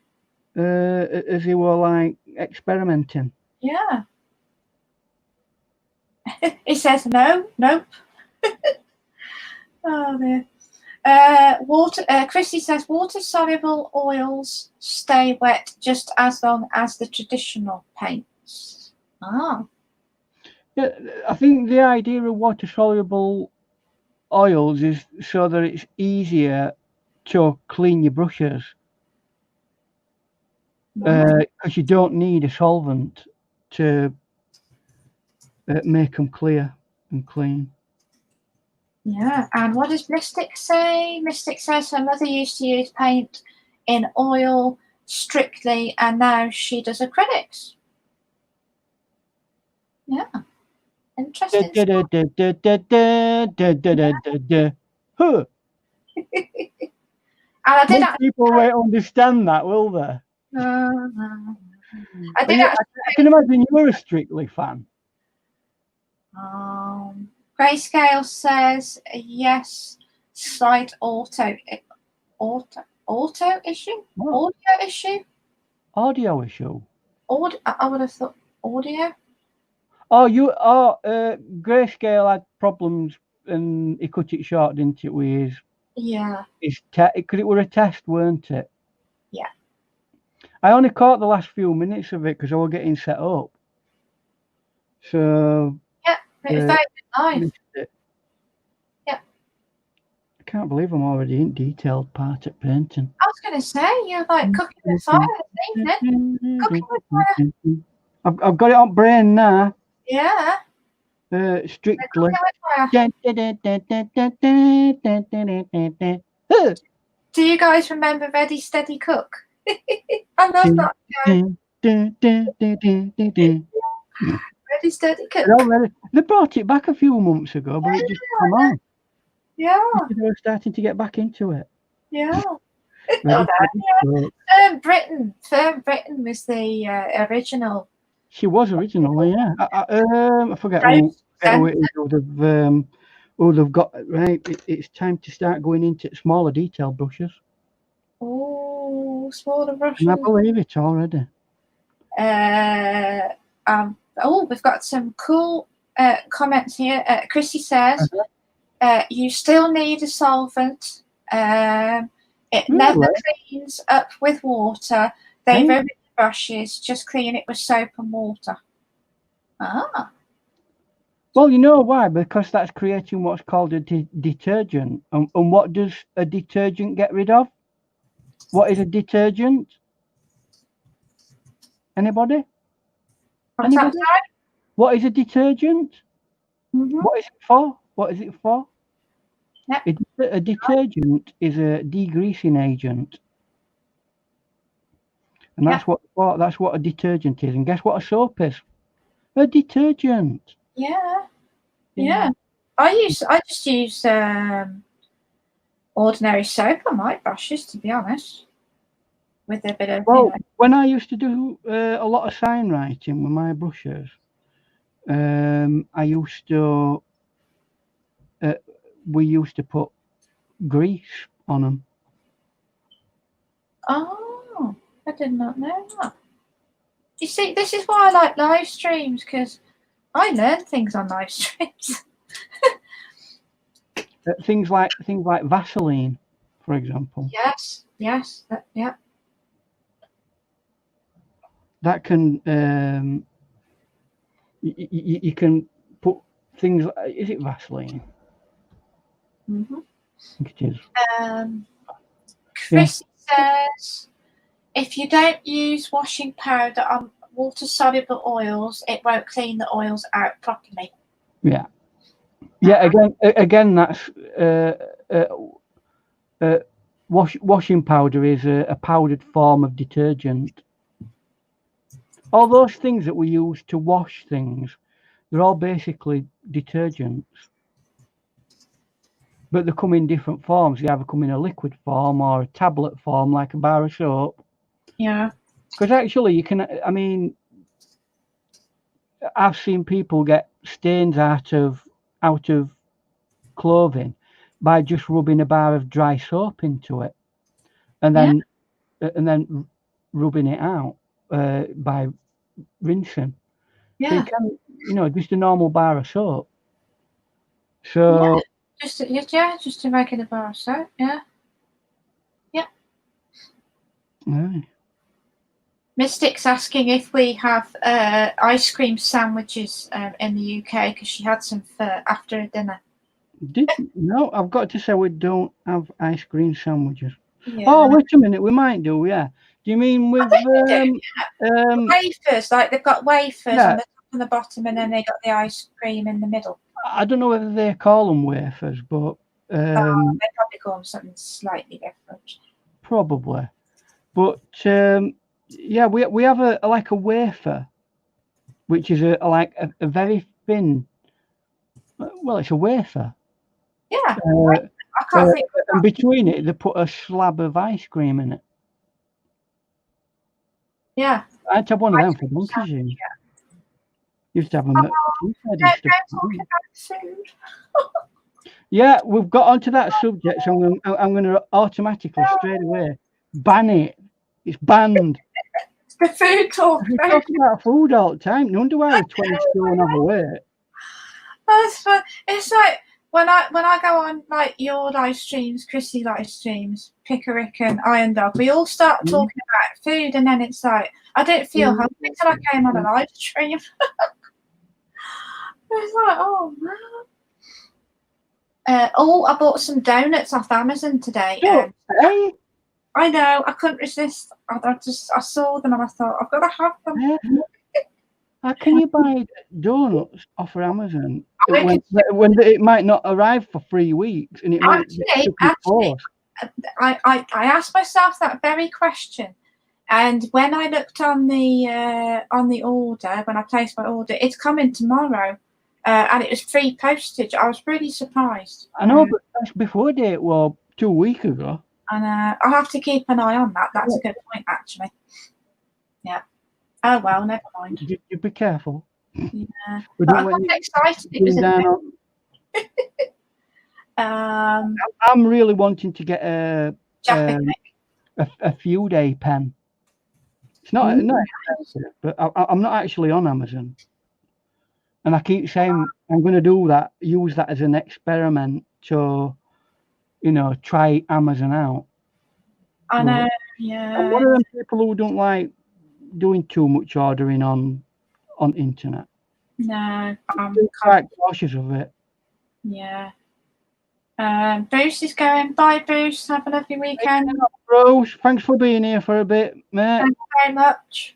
As he were like experimenting. Yeah. He says no, nope. Oh dear. Chrissy says water-soluble oils stay wet just as long as the traditional paints. Yeah, I think the idea of water-soluble oils is so that it's easier to clean your brushes. Because you don't need a solvent to make them clear and clean. Yeah, and what does Mystic say? Mystic says her mother used to use paint in oil strictly, and now she does acrylics. Yeah, interesting. Huh. And I did Most people won't understand that, will they? I did I can imagine you're a Strictly fan. Grayscale says yes. Slight auto issue. What? Audio issue. Audio issue. I would have thought audio. Oh, Grayscale had problems and he cut it short, didn't it? With his because it were a test, weren't it? Yeah. I only caught the last few minutes of it because I was getting set up. So yeah, it was very nice. Yeah. I can't believe I'm already in detailed part at painting. I was going to say you're like cooking with fire this evening. Cooking with fire. I've got it on brain now. Yeah. Strictly. Do you guys remember Ready Steady Cook? I love that guy. Ready Steady Cook. They brought it back a few months ago, but it just come on. Yeah. They were starting to get back into it. Yeah. Firm Britain was the original. She was originally, yeah. I forget who they've got. Right, it's time to start going into smaller detail brushes. Oh, smaller brushes. And I believe it already. We've got some cool comments here. Chrissy says, you still need a solvent. It never cleans up with water. They ruin the brushes. Just clean it with soap and water. Ah. Well, you know why? Because that's creating what's called a detergent. And what does a detergent get rid of? What is a detergent? Anybody? Anybody? What is a detergent? What is it for? What is it for? Yep. A detergent is a degreasing agent. And that's what a detergent is. And guess what a soap is? A detergent. Yeah. I just use ordinary soap on my brushes, to be honest. With a bit of when I used to do a lot of sign writing with my brushes, I used to we used to put grease on them. Oh, I did not know that. You see, this is why I like live streams, because I learn things on live streams. Things like Vaseline, for example. Yes. Yeah. That can you can put things like, is it Vaseline? I think it is. Chris says, if you don't use washing powder on water-soluble oils, it won't clean the oils out properly. Yeah. Again, that's washing powder is a powdered form of detergent. All those things that we use to wash things, they're all basically detergents. But they come in different forms. They either come in a liquid form or a tablet form, like a bar of soap. Yeah. Because actually, you can. I mean, I've seen people get stains out of clothing by just rubbing a bar of dry soap into it, and then rubbing it out by rinsing. Yeah. So you can, just a normal bar of soap. So just a regular bar of soap. Yeah. Mystic's asking if we have ice cream sandwiches in the UK, because she had some for after dinner. No, I've got to say we don't have ice cream sandwiches. Yeah. Oh, wait a minute, we might do, yeah. Do you mean with wafers? Like they've got wafers on the top and the bottom, and then they got the ice cream in the middle. I don't know whether they call them wafers, but they probably call them something slightly different. Probably, but yeah, we have a like a wafer, which is like a very thin. Well, it's a wafer. Yeah, I can't think. And between it, they put a slab of ice cream in it. Yeah, I had to have one of them for monkeys. Used to have them. Don't talk about food. Yeah, we've got onto that subject, so I'm going to automatically straight away ban it. It's banned. It's the food talk. We talk about food all the time. No wonder why we're 20 stone overweight. That's fun. It's like when I go on like your live streams, Chrissy live streams, Pickerick and Iron Dog, we all start talking about food, and then it's like I didn't feel hungry until I came on a live stream. It's like, oh man. I bought some donuts off Amazon today. Hey. I know, I couldn't resist. I saw them and I thought, I've got to have them. Yeah. How can you buy donuts off of Amazon when it might not arrive for 3 weeks and it might actually, I asked myself that very question, and when I looked on the order, when I placed my order, it's coming tomorrow. And it was free postage. I was really surprised. I know, but that's before date. Well, 2 weeks ago. And I'll have to keep an eye on that. That's a good point, actually. Yeah. Oh well, never mind. You be careful. Yeah. But I got excited. It was I'm really wanting to get a few day pen. It's not expensive, but I'm not actually on Amazon. And I keep saying I'm going to do that, use that as an experiment to, try Amazon out. I know, yeah. I'm one of them people who don't like doing too much ordering on internet. No, I'm quite cautious of it. Yeah. Bruce is going. Bye, Bruce. Have a lovely weekend. Bruce, thanks for being here for a bit, mate. Thank you very much.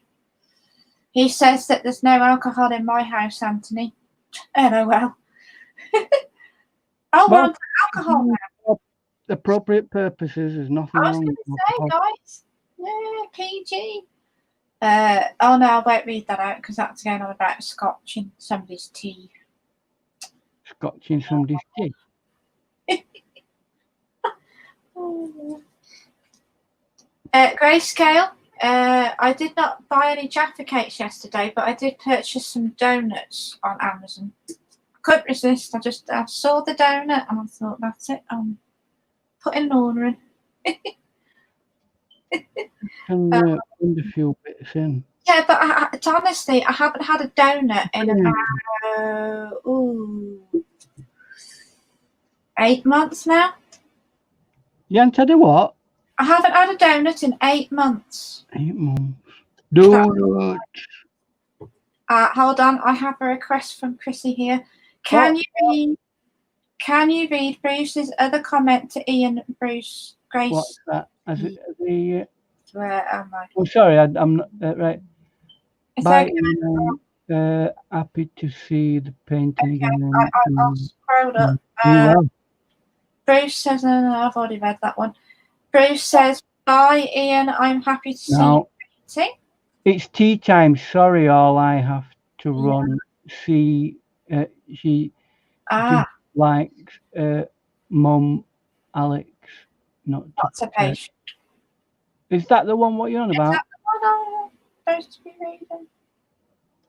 He says that there's no alcohol in my house, Anthony. LOL. Well, alcohol now. Appropriate purposes, there's nothing wrong. I was going to say, guys. Yeah, PG. Oh no, I won't read that out because that's going on about scotch in somebody's tea. Scotch in somebody's tea? Grayscale. I did not buy any Jaffa cakes yesterday, but I did purchase some donuts on Amazon. I couldn't resist. I saw the donut and I thought, that's it. I'm putting an order in. And a few bits in. Yeah, but honestly, I haven't had a donut in about 8 months now. You haven't had a what? I haven't had a donut in 8 months. 8 months. Donuts. Hold on, I have a request from Chrissy here. Can you read Bruce's other comment to Ian, Bruce, Grace? What's that? Where am I? Oh, sorry, I'm not right. Bye. Happy to see the painting again. I'll scroll up. Bruce says, no, I've already read that one. Bruce says, bye, Ian. I'm happy to see you painting. It's tea time. Sorry, all I have to run. See, she just likes Mum, Alex. What's a patient? Is that the one? What you're on about? Is that the one I'm supposed to be reading?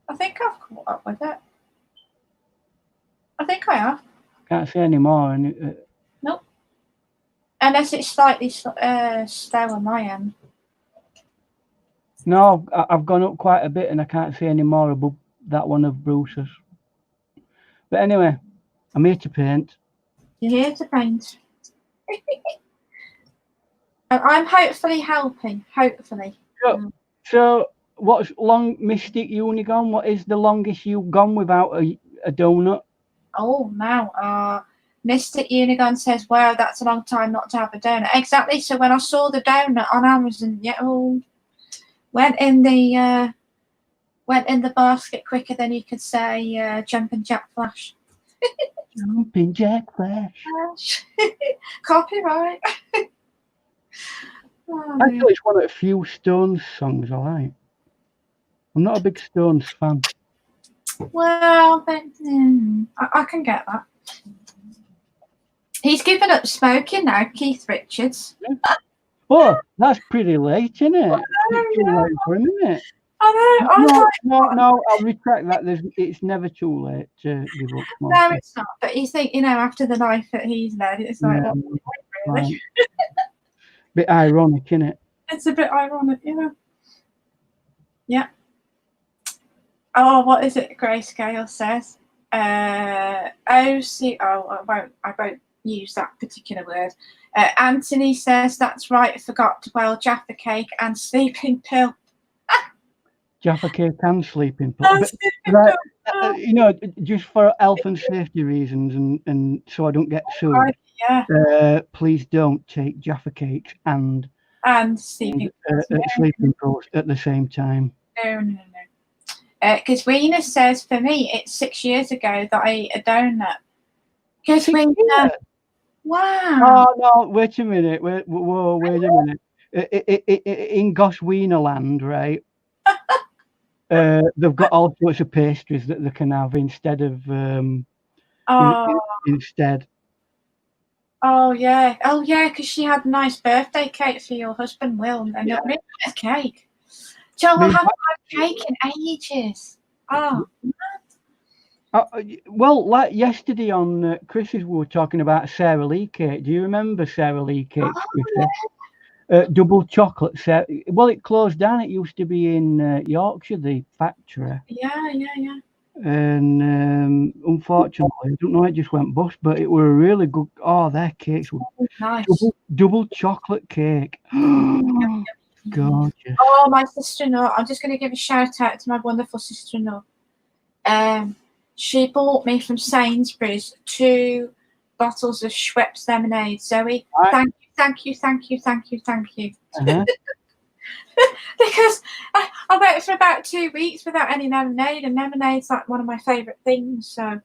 I think I've caught up with it. I think I have. Can't say any more. Nope. Unless it's slightly slow on my end. No, I've gone up quite a bit and I can't see any more above that one of Bruce's. But anyway, I'm here to paint. You're here to paint. I'm hopefully helping. Hopefully. So what's Mystic Uni gone? What is the longest you've gone without a donut? Oh, now Mystic Unicorn says, wow, that's a long time not to have a donut. Exactly. So when I saw the donut on Amazon, went in the basket quicker than you could say jumping jack flash. Jumping Jack Flash. Copyright. Actually, it's one of the few Stones songs I like. I'm not a big Stones fan. Well, but, I can get that. He's given up smoking now, Keith Richards. Oh, that's pretty late, isn't it? It's too late for him, isn't it? I know. No, I'll retract that. It's never too late to give up smoking. No, it's not. But you think, after the life that he's led, it's like, what's the point, really? Bit ironic, isn't it? It's a bit ironic, Yeah. Oh, what is it? Grayscale says. I won't use that particular word. Anthony says that's right. I forgot to boil Jaffa cake and sleeping pill. Jaffa cake and sleeping pill. But, just for health and safety reasons, and so I don't get sued. Right, please don't take Jaffa cakes and sleeping pills at the same time. No. Because Weena says, for me, it's 6 years ago that I ate a donut. Because Weena, wow. Oh no! Wait a minute! Wait a minute! In Gosh Wienerland, right? They've got all sorts of pastries that they can have instead of instead. Oh yeah, because she had a nice birthday cake for your husband, Will, and a really nice cake. Joe, I haven't had cake in ages. Oh. Well, like yesterday on Chris's, we were talking about Sarah Lee cake. Do you remember Sarah Lee cake? Double chocolate. Well, it closed down. It used to be in Yorkshire, the factory. Yeah. And unfortunately, I don't know, it just went bust. But it were a really good. Oh, their cakes were nice. Double chocolate cake. Gorgeous. Oh, my sister-in-law. I'm just going to give a shout out to my wonderful sister-in-law. She bought me from Sainsbury's 2 bottles of Schweppes lemonade. Zoe, thank you. Uh-huh. Because I went for about 2 weeks without any lemonade, and lemonade's like one of my favourite things. So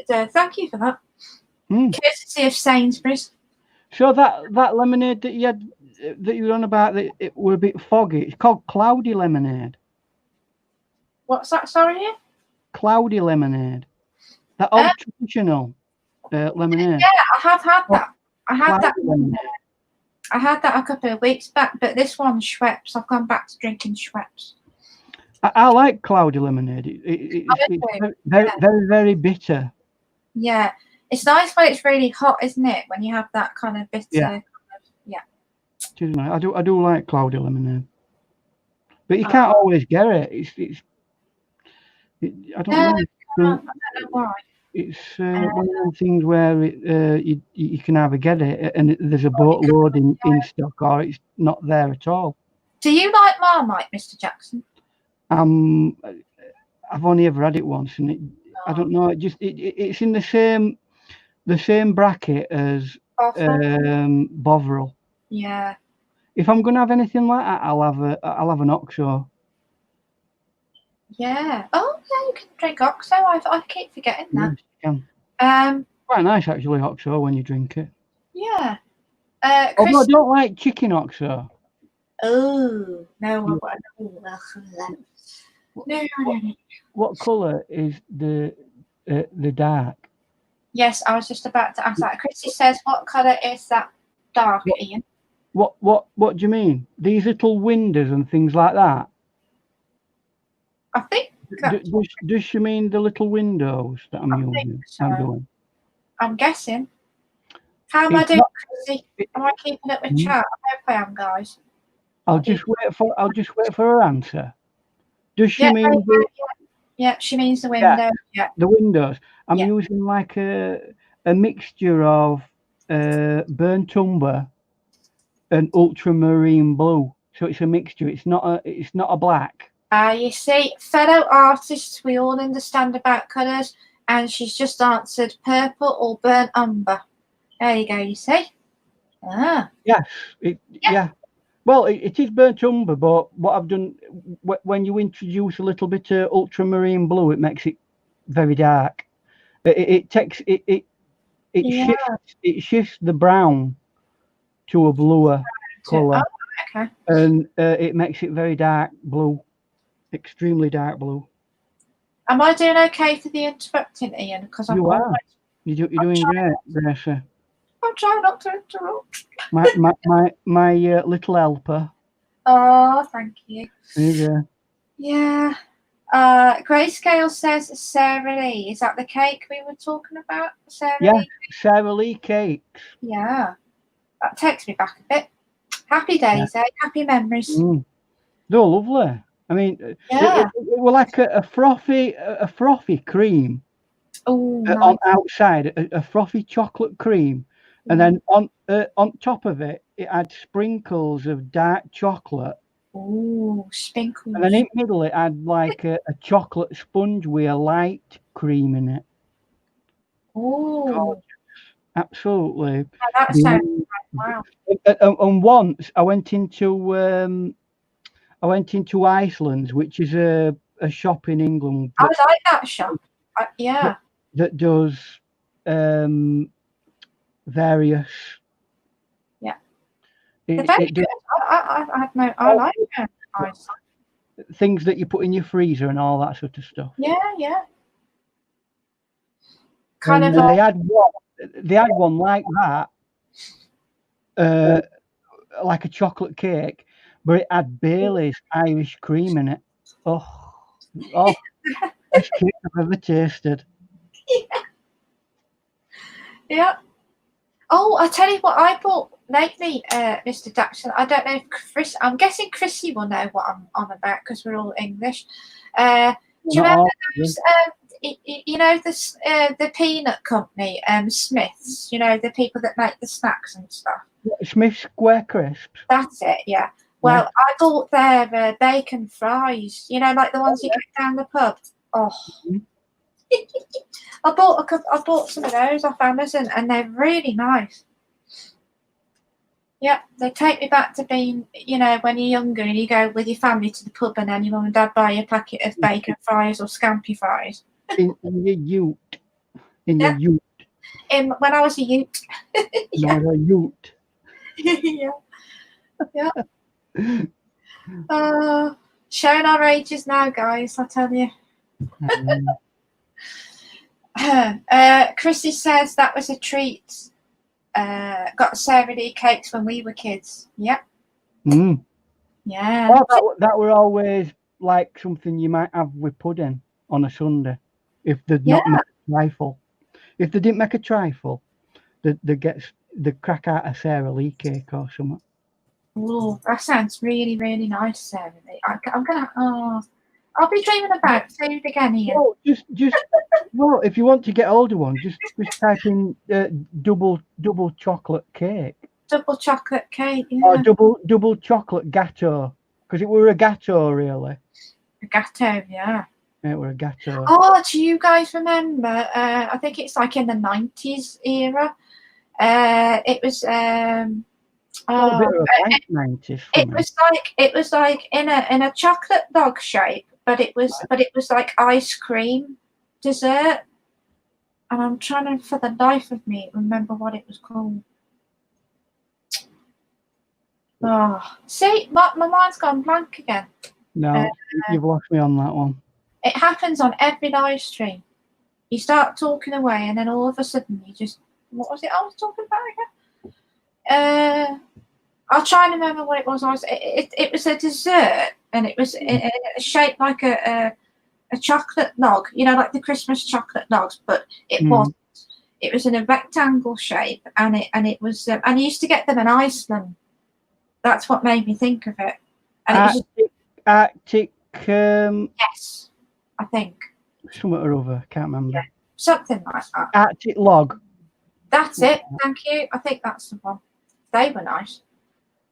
thank you for that. Courtesy of Sainsbury's. So that lemonade that you had, that you were on about, that it were a bit foggy. It's called cloudy lemonade. What's that? Sorry? Cloudy lemonade. That old traditional lemonade. Yeah, I have had that. I had that a couple of weeks back, but this one's Schweppes. I've gone back to drinking Schweppes. I like cloudy lemonade. It's very, very bitter. Yeah, it's nice when it's really hot, isn't it? When you have that kind of bitter. Yeah. I do like cloudy lemonade, but you can't always get it. I don't know. I don't know why. It's one of those things where you can either get it and there's a boatload in stock, or it's not there at all. Do you like Marmite, Mr. Jackson? I've only ever had it once, and I don't know. It's in the same bracket as Bovril. Yeah. If I'm going to have anything like that, I'll have an Oxo. Yeah. Oh, yeah, you can drink Oxo. I keep forgetting that. Yes, you can. Quite nice, actually, Oxo, when you drink it. Yeah. Although I don't like chicken Oxo. Oh, no. What colour is the dark? Yes, I was just about to ask that. Chrissy says, what colour is that dark, Ian? What do you mean? These little windows and things like that? I think. Does she mean the little windows that I'm using? So. I'm guessing. How am I doing, Chrissy? Am I keeping up with chat? I hope I am, guys. I'll just wait for her answer. Does she mean? Yeah, she means the window. Yeah. The windows. I'm using like a mixture of burnt umber and ultramarine blue. So it's a mixture. It's not a black. You see, fellow artists, we all understand about colours, and she's just answered purple or burnt umber. There you go. You see. Yes. Yeah. Well, it is burnt umber, but what I've done, when you introduce a little bit of ultramarine blue, it makes it very dark. It takes it shifts the brown to a bluer colour, okay. and it makes it very dark blue, extremely dark blue. Am I doing okay for the interrupting, Ian? Because I'm always... You're doing great, Gracie. I'm trying not to interrupt. My little helper. Oh, thank you. There you go. Yeah. Grayscale says Sarah Lee. Is that the cake we were talking about? Sarah Lee? Sarah Lee cakes. Yeah. That takes me back a bit. Happy days, eh? Happy memories. They're lovely. I mean, it were like a frothy cream. Nice. On outside, a frothy chocolate cream, and then on top of it, it had sprinkles of dark chocolate. Oh, sprinkles. And then in the middle, it had like a chocolate sponge with a light cream in it. Oh, absolutely. Oh, that sounds wow. And once I went into Iceland, which is a shop in England. I like that shop. Yeah. That does various. Yeah. They're very good. I like it. Things that you put in your freezer and all that sort of stuff. Yeah. Kind of. They had one like that, like a chocolate cake, but it had Bailey's Irish cream in it. Oh, best cake I've ever tasted. Yeah. Oh, I tell you what I bought lately, Mr. Jackson. I don't know if Chris. I'm guessing Chrissy will know what I'm on about because we're all English. Do you remember those? You know the peanut company, Smiths. You know the people that make the snacks and stuff. Smith's Square Crisps. That's it. Yeah. Well, I bought their bacon fries. You know, like the ones you get down the pub. Oh. I bought some of those off Amazon, and they're really nice. Yeah, they take me back to being, you know, when you're younger and you go with your family to the pub, and then your mum and dad buy you a packet of bacon fries or scampi fries. In your ute. When I was a ute. Yeah. A ute. Yeah. Showing our ages now, guys. I tell you. Chrissy says that was a treat. Got Sarah Lee cakes when we were kids. Yep. Yeah. Oh, that were always like something you might have with pudding on a Sunday if they'd not make a trifle. If they didn't make a trifle, they crack out a Sarah Lee cake or something. Oh, that sounds really, really nice, Sarah Lee. I'm gonna. I'll be dreaming about food again, Ian. Well, just well, if you want to get older one, just type in double chocolate cake. Double chocolate cake, yeah. Or double chocolate gatto, because it were a gatto really. A gatto, yeah. It were a gatto. Oh, do you guys remember? I think it's like in the 90s era. It was. It was like in a chocolate dog shape, but it was like ice cream dessert, and I'm trying to, for the life of me, remember what it was called. Oh, see, my mind's gone blank again. No, you've lost me on that one. It happens on every live stream. You start talking away, and then all of a sudden you just, what was it I was talking about again? I'll try and remember what it was. It was a dessert, and it was shaped like a chocolate log, you know, like the Christmas chocolate logs, but it wasn't. It was in a rectangle shape, and it was. And I used to get them in Iceland. That's what made me think of it. And Arctic. Yes, I think. Something or other, can't remember. Yeah, something like that. Arctic log. That's it. Thank you. I think that's the one. They were nice,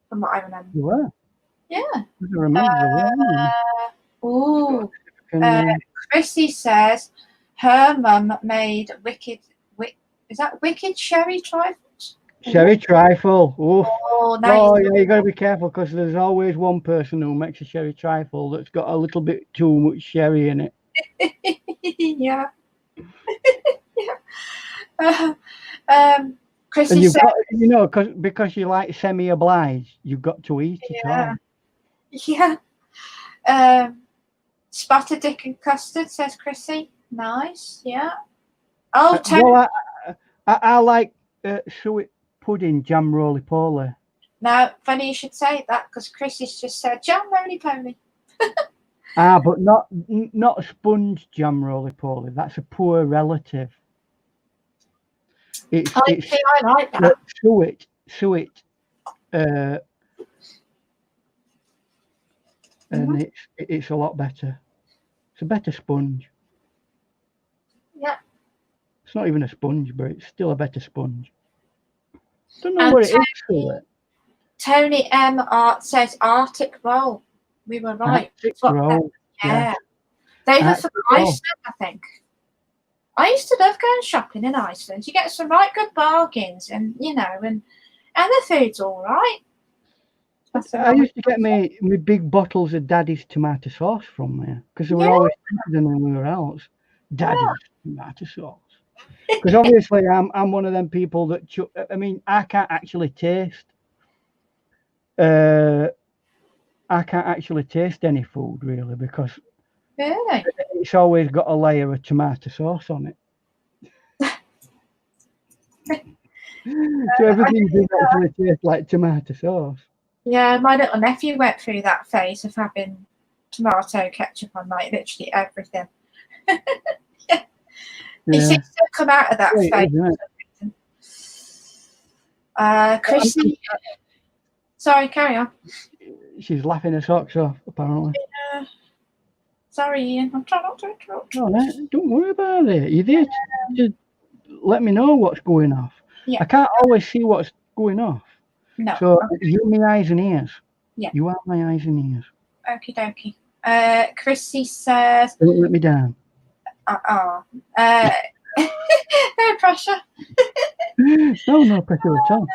from what I remember. You were. Yeah. I remember. Chrissy says her mum made wicked sherry trifles? Sherry trifle. Oh, nice. Oh, yeah, you got to be careful because there's always one person who makes a sherry trifle that's got a little bit too much sherry in it. Yeah. Chrissy And you've said, got, you know, because you like semi-obliged, you've got to eat it all. Yeah. Spotted dick and custard, says Chrissy. Nice, yeah. Oh, Tony. Well, I like suet pudding, jam roly-poly. Now, funny you should say that, because Chrissy's just said jam roly-poly. But not sponge jam roly-poly. That's a poor relative. I like that. Suet. And it's a lot better. It's a better sponge. Yeah. It's not even a sponge, but it's still a better sponge. Don't know what it is for it. Tony M. Art says Arctic roll. We were right. Arctic roll. Yeah. They were from Iceland, I think. I used to love going shopping in Iceland. You get some right good bargains, and you know, and the food's all right. I used to get me big bottles of Daddy's tomato sauce from there because they were always cheaper than anywhere else. Daddy's tomato sauce. Because obviously I'm one of them people that I mean I can't actually taste. I can't actually taste any food really because it's always got a layer of tomato sauce on it. So everything does actually taste like tomato sauce. Yeah, my little nephew went through that phase of having tomato ketchup on like literally everything. He seems to have come out of that phase. Chrissy, sorry, carry on. She's laughing her socks off, apparently. Yeah. Sorry, Ian. I'm trying not to interrupt. No, don't worry about it. You're there to let me know what's going off. Yeah. I can't always see what's going off. No. So you're my eyes and ears. Yeah. You are my eyes and ears. Okie dokie. Chrissy says... Don't let me down. No pressure. No pressure at all.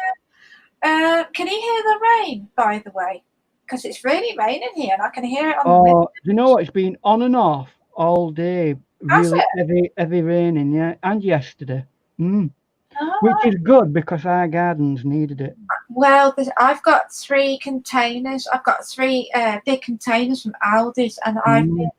Can you hear the rain, by the way? Because it's really raining here and I can hear it on the window. You know what? It's been on and off all day. Really heavy raining, yeah. And yesterday. Which is good because our gardens needed it. Well, I've got 3 containers. I've got 3 big containers from Aldi's, and I've been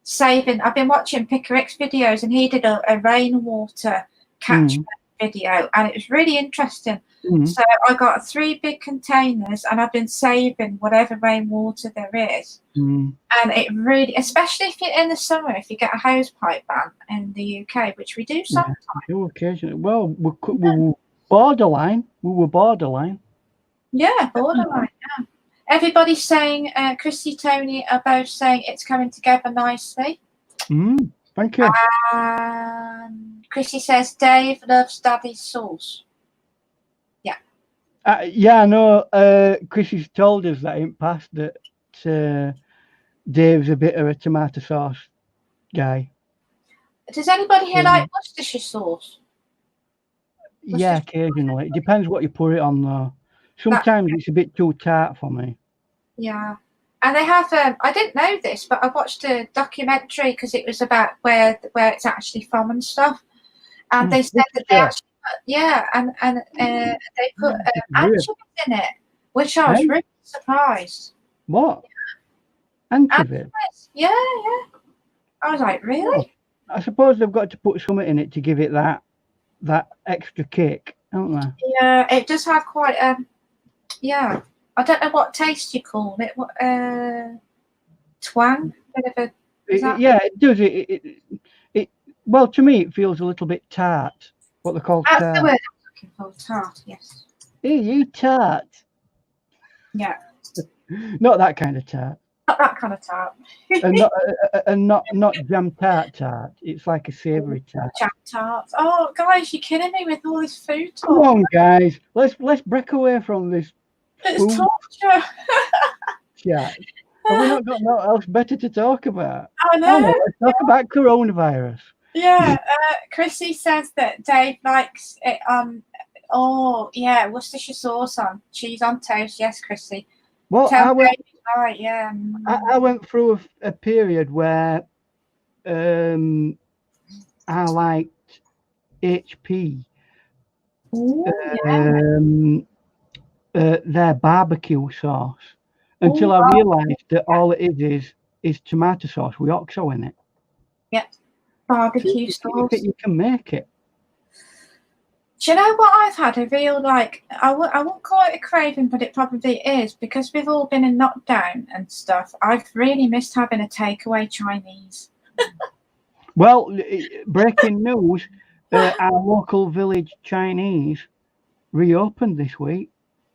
saving. I've been watching Critic's videos, and he did a rainwater catchment video, and it was really interesting. So I got 3 big containers, and I've been saving whatever rainwater there is. And it really, especially if you're in the summer, if you get a hose pipe ban in the UK, which we do sometimes. Yeah, occasionally. Well, we were borderline. Yeah, borderline. Yeah. Everybody's saying, Chrissy, Tony are both saying it's coming together nicely. Thank you. Chrissy says Dave loves Daddy's sauce. Yeah. Yeah, I know. Chrissy's told us that in past that Dave's a bit of a tomato sauce guy. Does anybody here like Worcestershire sauce? Yeah, occasionally. It depends what you put it on, though. Sometimes it's a bit too tart for me. Yeah. And they have, I didn't know this, but I watched a documentary because it was about where it's actually from and stuff. And they said that they actually put, they put anchovies in it, which I was really surprised. What? Anchovies? Yeah. I was like, really? I suppose they've got to put something in it to give it that extra kick, don't they? Yeah, it does have quite I don't know what taste you call it. What twang? Bit of a, it does. It well, to me, it feels a little bit tart. What they call tart. That's the word I'm looking for. Tart, yes. Hey, you tart. Yeah. Not that kind of tart. Not that kind of tart. and not jam tart. It's like a savoury tart. Jam tart. Oh, guys, you're killing me with all this food talk. Come on, guys. Let's break away from this. It's torture. Yeah. Have we not got nothing else better to talk about? I know. Let's talk about coronavirus. Yeah. Chrissy says that Dave likes it Worcestershire sauce on cheese on toast. Yes, Chrissy. Well, I went through a period where I liked HP. Ooh, yeah. Their barbecue sauce until Ooh, I realised that all it is tomato sauce with oxo in it. Yep, barbecue sauce. You can make it. Do you know what I've had a real, like, I won't call it a craving, but it probably is, because we've all been in lockdown and stuff. I've really missed having a takeaway Chinese. Well, breaking news, our local village Chinese reopened this week.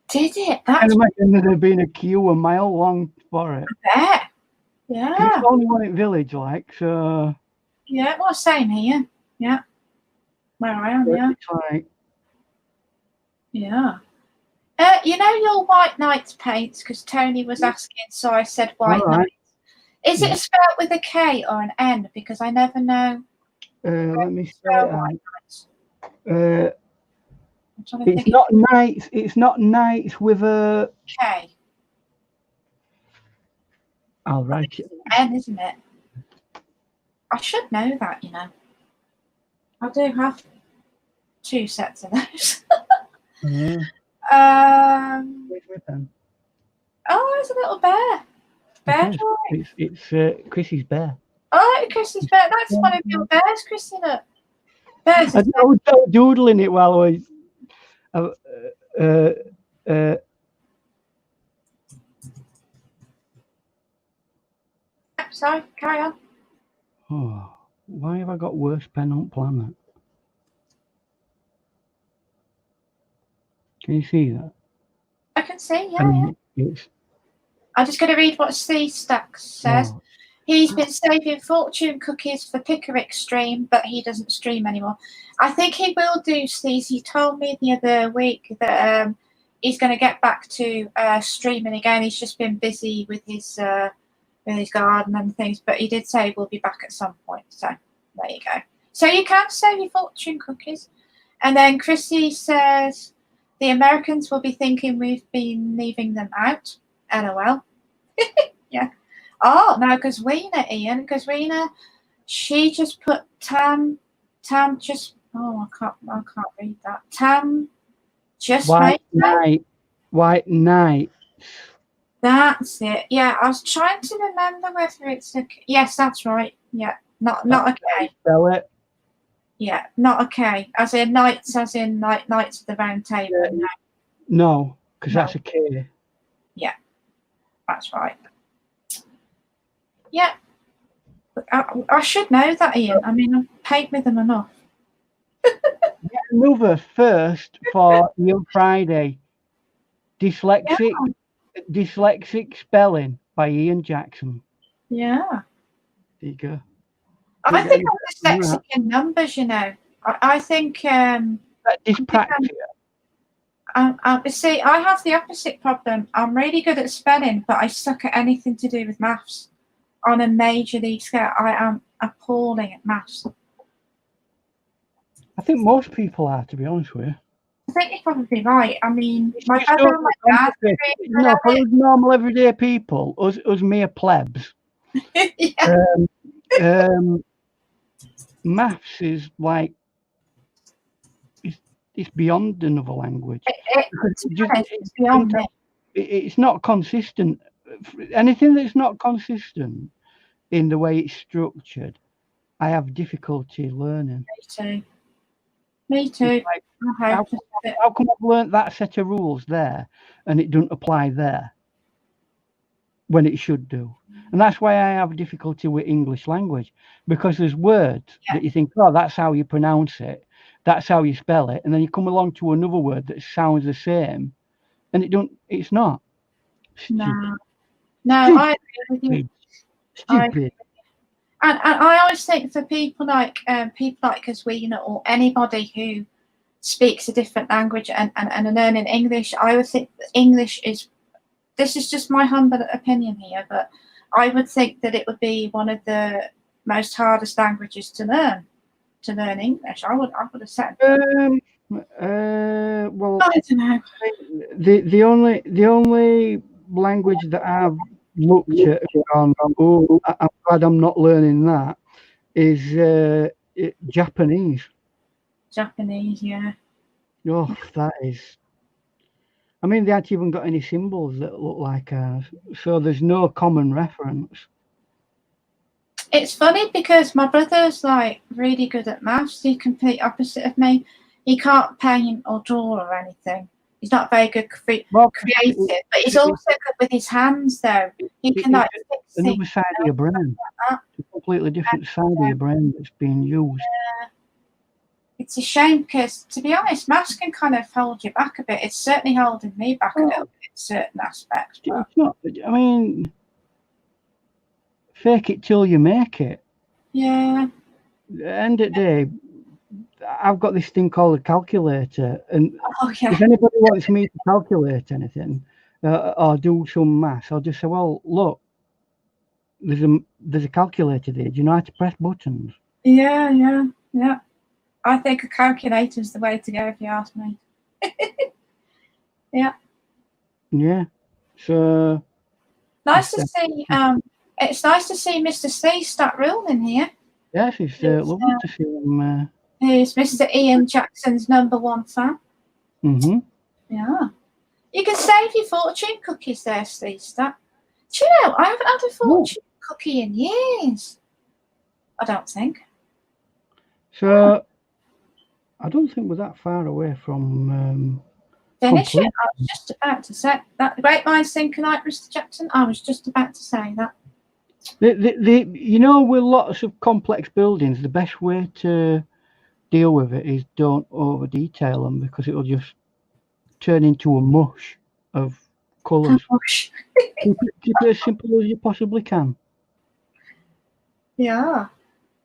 Did it? I That's can imagine there'd have been a queue a mile long for it. there. Yeah. It's the only one in village, like, so. Yeah, well, same here. Yeah. Where I am, yeah. It's like, yeah. You know your white nights paints, because Tony was asking, so I said white nights. Is it spelled with a K or an N? Because I never know. Let me spell it out. It's not nights. It's not nights with a K. I'll write it. N, isn't it? I should know that, you know. I do have 2 sets of those. Where's my pen? Oh, it's a little bear. Bear drawing. It's Chrissy's bear. Oh, Chrissy's bear. That's one of your bears, Chrissy. Look. Bears. I was doodling it while I was. Sorry, carry on. Oh, why have I got worst pen on planet? Can you see that? I can see, yeah. I'm just going to read what C Stacks says. Oh. He's been saving fortune cookies for Critic stream, but he doesn't stream anymore. I think he will do, Steve. He told me the other week that he's going to get back to streaming again. He's just been busy with his garden and things, but he did say we'll be back at some point. So there you go. So you can save your fortune cookies. And then Chrissy says the Americans will be thinking we've been leaving them out. LOL. Yeah. Oh, no, Gazwina, Ian. Gazwina, she just put Tam just, oh, I can't read that. Tam just White night. White night. That's it. Yeah, I was trying to remember whether it's a, yes, that's right. Yeah, not a K. Spell it. Yeah, not a K. As in Knights of the Round Table. No, because that's a K. Yeah, that's right. Yeah, I should know that, Ian. I mean, I paint with them enough. Get another first for your Friday. Dyslexic spelling by Ian Jackson. Yeah. There you go. I think I'm dyslexic in numbers, you know. I think dyspraxia. See, I have the opposite problem. I'm really good at spelling, but I suck at anything to do with maths. On a major league scale, I am appalling at maths. I think most people are, to be honest with you. I think you're probably right. I mean, my brother and my dad. For us normal everyday people, us mere plebs. Yeah. Maths is like it's beyond another language. It's beyond it. It's not consistent. Anything that's not consistent in the way it's structured, I have difficulty learning. Me too. Like, how come I've learned that set of rules there and it doesn't apply there when it should do? And that's why I have difficulty with English language, because there's words that you think, oh, that's how you pronounce it, that's how you spell it, and then you come along to another word that sounds the same, and it's not. No, I agree with you. Stupid. And I always think for people like Gazwina or anybody who speaks a different language and are learning English, I would think that English is, this is just my humble opinion here, but I would think that it would be one of the most hardest languages to learn English. I would have said. Well, I don't know. The only language that I've looked at and gone, oh, I'm glad I'm not learning that, is Japanese. Japanese, yeah. Oh, that is. I mean, they haven't even got any symbols that look like ours, so there's no common reference. It's funny because my brother's like really good at maths. He's complete opposite of me. He can't paint or draw or anything. He's not very good creative, but he's also good with his hands, though. He can like fix another things. side of your brain. Like It's a completely different side of your brain that's being used. It's a shame because, to be honest, maths can kind of hold you back a bit. It's certainly holding me back a little bit in certain aspects. But... It's not. I mean, fake it till you make it. Yeah. At the end of the day, I've got this thing called a calculator, and if anybody wants me to calculate anything or do some maths, I'll just say, well, look, there's a calculator there. Do you know how to press buttons? Yeah. I think a calculator's the way to go, if you ask me. Yeah. Yeah. So nice to see. It's nice to see Mr. C start rolling here. Yes, it's lovely to see him. He's Mr. Ian Jackson's #1 fan. Mm-hmm. Yeah. You can save your fortune cookies there, Steve. Do you know, I haven't had a fortune cookie in years. I don't think. So, I don't think we're that far away from finish it. I was just about to say that. The great minds think alike, Mr. Jackson. I was just about to say that. You know, with lots of complex buildings, the best way to deal with it is don't over detail them, because it'll just turn into a mush of colours. Keep it as simple as you possibly can. Yeah.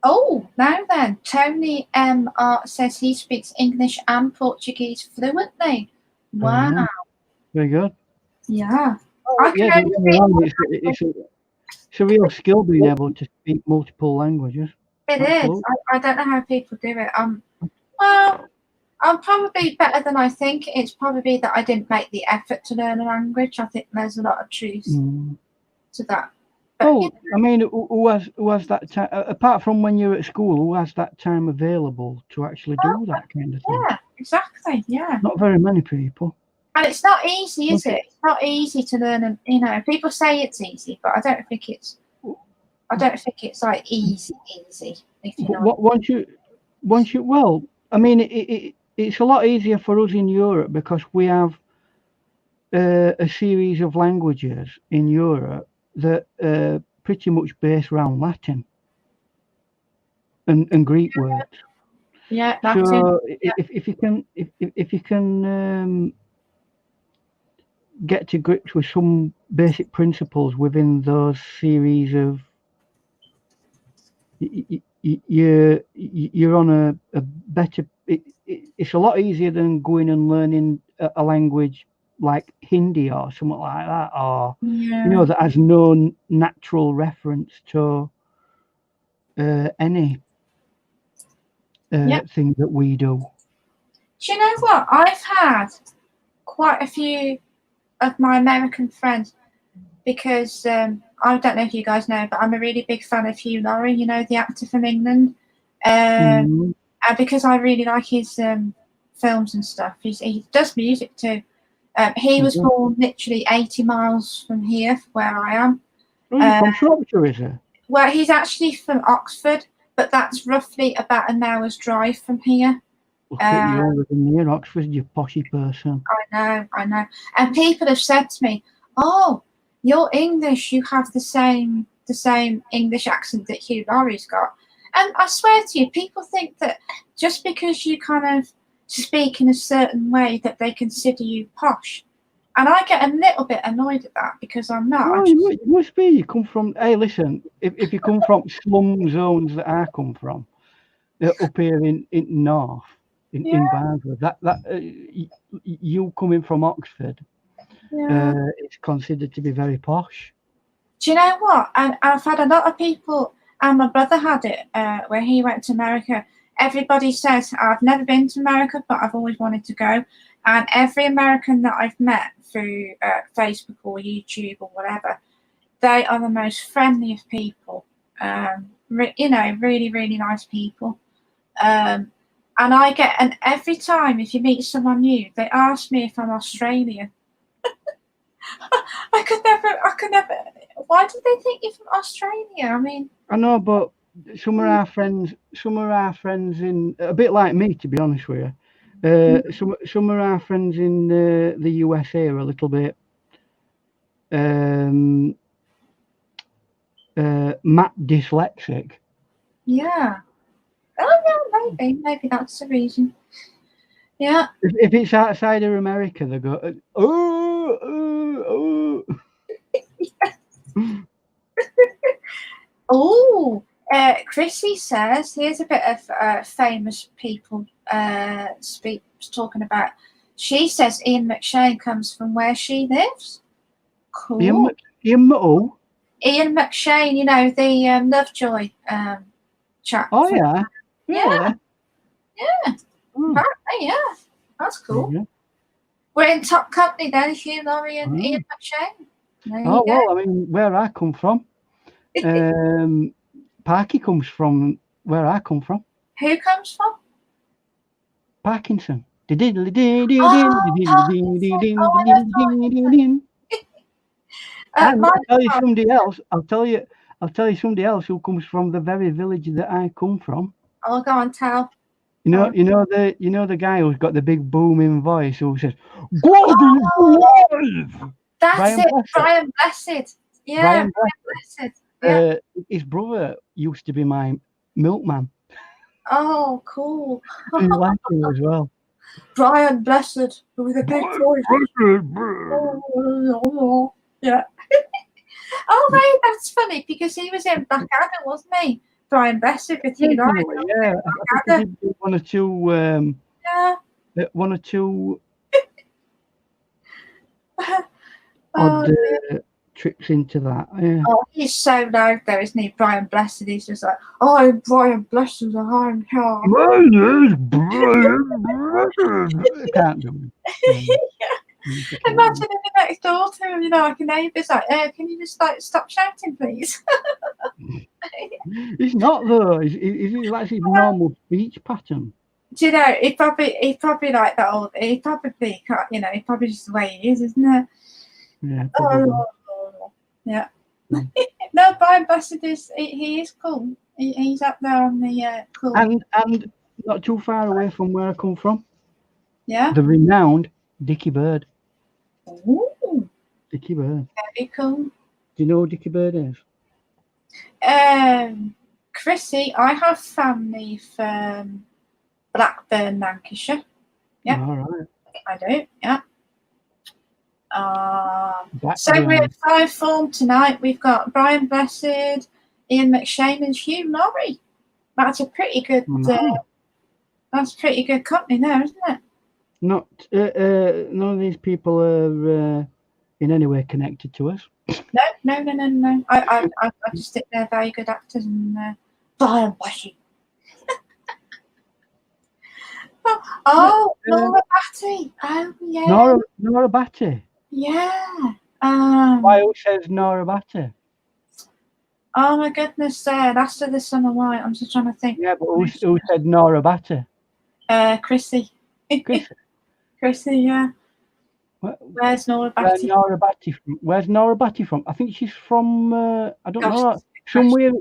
Oh, now then, Tony M. Art says he speaks English and Portuguese fluently. Wow. Very good. Yeah. It's a real skill being able to speak multiple languages. It is. I don't know how people do it. Well, I'm probably better than I think. It's probably that I didn't make the effort to learn a language. I think there's a lot of truth to that. But, well, I mean, who has that time, apart from when you're at school, who has that time available to actually do that kind of thing? Yeah, exactly. Yeah. Not very many people. And it's not easy, is it? It's not easy to learn. And you know, people say it's easy, but I don't think it's like easy. If you know. Well, I mean, it's a lot easier for us in Europe because we have a series of languages in Europe that are pretty much based around Latin and Greek words. Yeah. So if you can get to grips with some basic principles within those series of, you're on a better. It's a lot easier than going and learning a language like Hindi or something like that, or you know, that has no natural reference to any thing that we do. Do you know what? I've had quite a few of my American friends, because I don't know if you guys know, but I'm a really big fan of Hugh Laurie, you know, the actor from England. And because I really like his films and stuff, he does music too. He was born literally 80 miles from here, where I am. From Shropshire, is he? Well, he's actually from Oxford, but that's roughly about an hour's drive from here. Look at you living near Oxford, you poshy person. I know. And people have said to me, "Oh, you're English. You have the same English accent that Hugh Laurie's got." And I swear to you, people think that just because you kind of speak in a certain way that they consider you posh. And I get a little bit annoyed at that, because I'm not. Oh, you must be. You come from. Hey, listen. If you come from slum zones that I come from, up here in North, in Barnsley, you coming from Oxford, it's considered to be very posh. Do you know what? And I've had a lot of people, and my brother had it where he went to America. Everybody says, I've never been to America, but I've always wanted to go. And every American that I've met through Facebook or YouTube or whatever, they are the most friendly of people. You know, really, really nice people. And every time if you meet someone new, they ask me if I'm Australian. I could never. Why do they think you're from Australia? I mean, I know, but some of our friends in a bit like me, to be honest with you. Some of our friends in the USA are a little bit dyslexic. Yeah. Oh yeah, maybe that's the reason. Yeah. If it's outside of America, they go, oh. Oh, Chrissy says, here's a bit of famous people talking about. She says Ian McShane comes from where she lives. Cool. Ian McShane, you know, the Lovejoy chap. Oh yeah. Yeah. Really? Yeah. Apparently, yeah. That's cool. Yeah. We're in top company then, Hugh Laurie and Ian McShane. Oh well, I mean, where I come from, Parky comes from where I come from. Who comes from? Parkinson. And I'll tell you somebody else. I'll tell you somebody else who comes from the very village that I come from. Oh, go on, tell. You know the guy who's got the big booming voice who says, "God is alive." That's Brian Blessed. Yeah, Brian Blessed. Yeah. His brother used to be my milkman. Oh, cool. I like him as well. Brian Blessed with a big voice. Yeah. Oh, right, that's funny because he was in Blackadder, wasn't he? Brian Blessed with you, right? Yeah, I think he did one or two. One or two odd trips into that. Yeah. Oh, he's so loud though, isn't he? Brian Blessed. He's just like, I'm Brian Blessed and I'm here. My name's Brian Blessed. I can't do it. Imagine if the next door to him, you know, like a neighbour's like, can you just like stop shouting, please? He's not though. He's like his normal speech pattern. Do you know? He probably like that old. He probably can't. You know, he probably just the way he is, isn't it? Yeah. Yeah. No, Brian Blessed is. He is cool. He's up there on the cool. And not too far away from where I come from. Yeah. The renowned Dickie Bird. Ooh. Dickie Bird. Very cool. Do you know who Dickie Bird is? Chrissy, I have family from Blackburn, Lancashire. Yeah. All right. I do. Yeah. So we're at 5 form tonight. We've got Brian Blessed, Ian McShane, and Hugh Laurie. That's a pretty good. That's pretty good company there, isn't it? Not none of these people are in any way connected to us. No. I just think they're very good actors and Brian Blessed. Nora Batty. Oh yeah. Nora Batty. Yeah. Why who says Nora Batty? Oh my goodness, that's the Summer White. I'm just trying to think. Yeah, but who said Nora Batty? Chrissy. Chrissy, yeah. Where's Nora Batty? Where's Nora Batty from? I think she's from I don't know, somewhere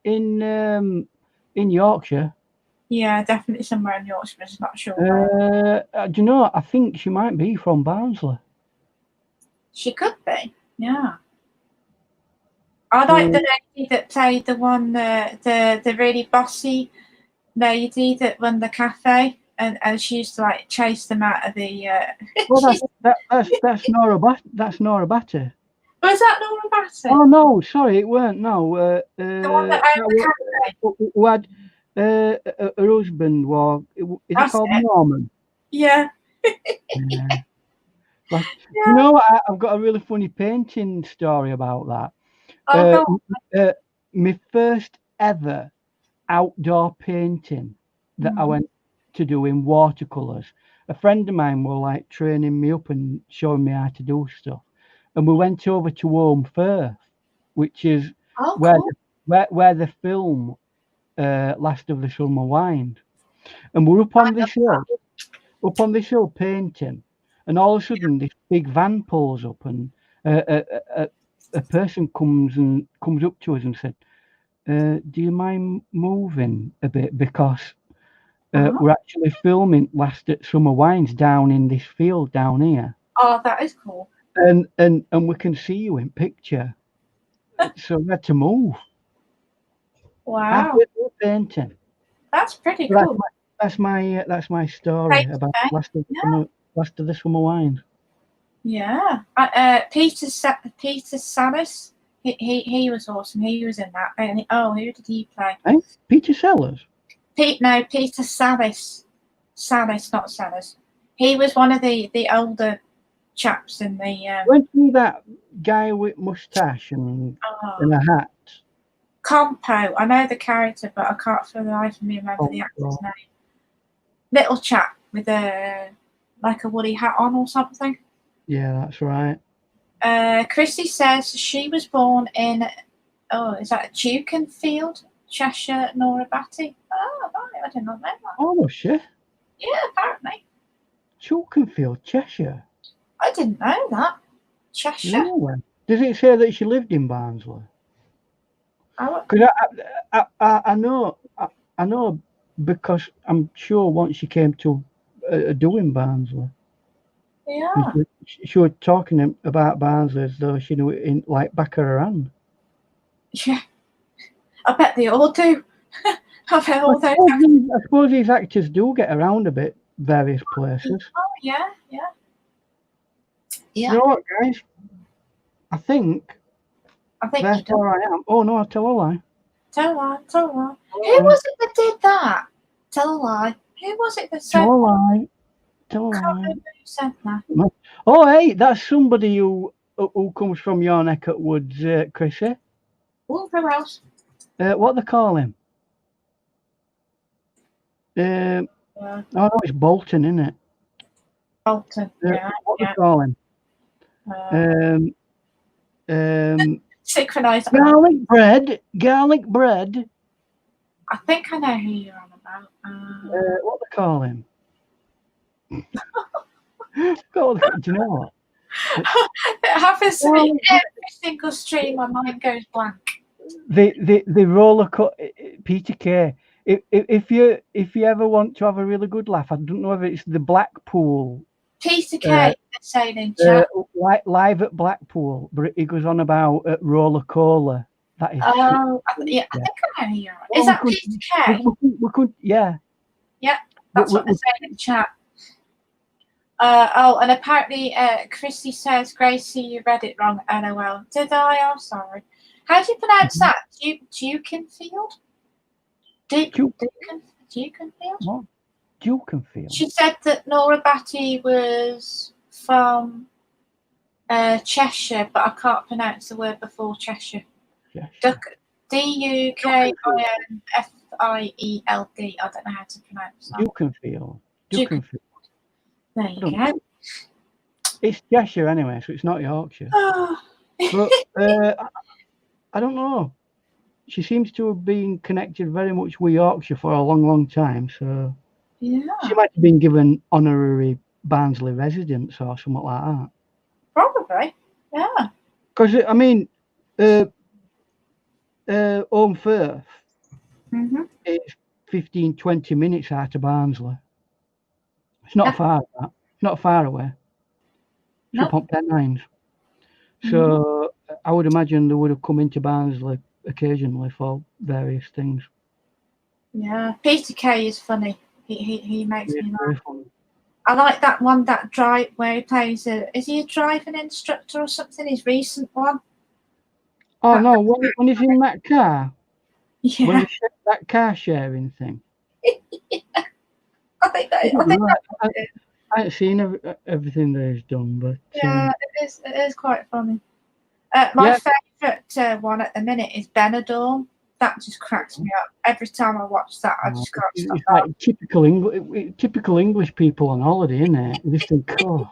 in Yorkshire. Yeah, definitely somewhere in Yorkshire, but I'm not sure. Do you know? I think she might be from Barnsley. She could be, yeah. I like the lady that played the one, the really bossy lady that run the cafe, and she used to like chase them out of the. Well, that's Nora Batty. Was that Nora Batty? Oh no, sorry, it weren't. No, the one that owned the cafe. Who had her husband was. Is it called Norman? Yeah. Yeah. Like, you know, I've got a really funny painting story about that. My first ever outdoor painting that I went to do in watercolours. A friend of mine were like training me up and showing me how to do stuff, and we went over to Home Firth, which is where the film Last of the Summer Wind. and we're up on this hill painting, and all of a sudden this big van pulls up, and a person comes up to us and said, "Do you mind moving a bit, because we're actually filming Last at Summer Wines down in this field down here." Oh, that is cool. And we can see you in picture, so we had to move. Wow, painting. That's pretty cool. That's my story about Last of the Summer Wines. Yeah, Peter Sallis, he was awesome. He was in that. And who did he play? Peter Sellers. Peter Sallis, not Sellers. He was one of the older chaps in the. Went through that guy with mustache and a hat. Compo. I know the character, but I can't for the life of me remember the actor's name. Little chap with a woolly hat on or something. Yeah, that's right. Chrissy says she was born in, is that Dukenfield, Cheshire, Nora Batty? Oh, right, I did not know that. Oh, was she? Yeah, apparently. Dukenfield, Cheshire. I didn't know that. Cheshire. Really? Does it say that she lived in Barnsley? Because I know because I'm sure once she came to do in Barnsley. Yeah. She was talking about Barnsley as though she knew it in back of her hand. Yeah. I bet they all do. I suppose these actors do get around a bit, various places. Oh, yeah. You know what, guys? I think that's where I am. Oh, no, I'll tell a lie. Tell a lie. Who was it that did that? Tell a lie. Who was it that said Tell a lie. Tell a lie. Who said that? Oh, hey, that's somebody who comes from your neck of woods, Chrissy. Who else? What they call him? Oh, no, it's Bolton, isn't it? Bolton, yeah. What they call him? Synchronized. Garlic bread. I think I know who you're on about. What they call him? God, do you know what? It happens to me every single stream. My mind goes blank. The roller Peter Kay. If you ever want to have a really good laugh, I don't know if it's the Blackpool. Peter Kay saying in chat. Live at Blackpool, but he goes on about roller cola. That is. I think I know who you're on. Is that Peter Kay? We could, yeah. Yeah, that's what they're saying in chat. And apparently Chrissy says, Gracie, you read it wrong. LOL. Did I? I'm sorry. How do you pronounce that? Dukenfield? Dukenfield? What? Dukenfield. She said that Nora Batty was from Cheshire, but I can't pronounce the word before Cheshire. Dukinfield. I don't know how to pronounce that. Dukenfield. There you go. It's Cheshire anyway, so it's not Yorkshire. But I don't know. She seems to have been connected very much with Yorkshire for a long, long time. So yeah, she might have been given honorary Barnsley residence or something like that. Probably, yeah. Because I mean, Home Firth is 15-20 minutes out of Barnsley. It's not far. It's not far away. It's up on Pennines. So I would imagine they would have come into Barnsley occasionally for various things. Yeah, Peter Kay is funny. He makes me laugh. I like that one where he plays is he a driving instructor or something? His recent one. Oh no! When he's in that car. Yeah. When that car sharing thing. I think I haven't seen everything that he's done, but yeah, it is quite funny. My favourite one at the minute is Benidorm. That just cracks me up every time I watch that. I just can't stop. It's like typical English people on holiday, isn't it? You just think, oh,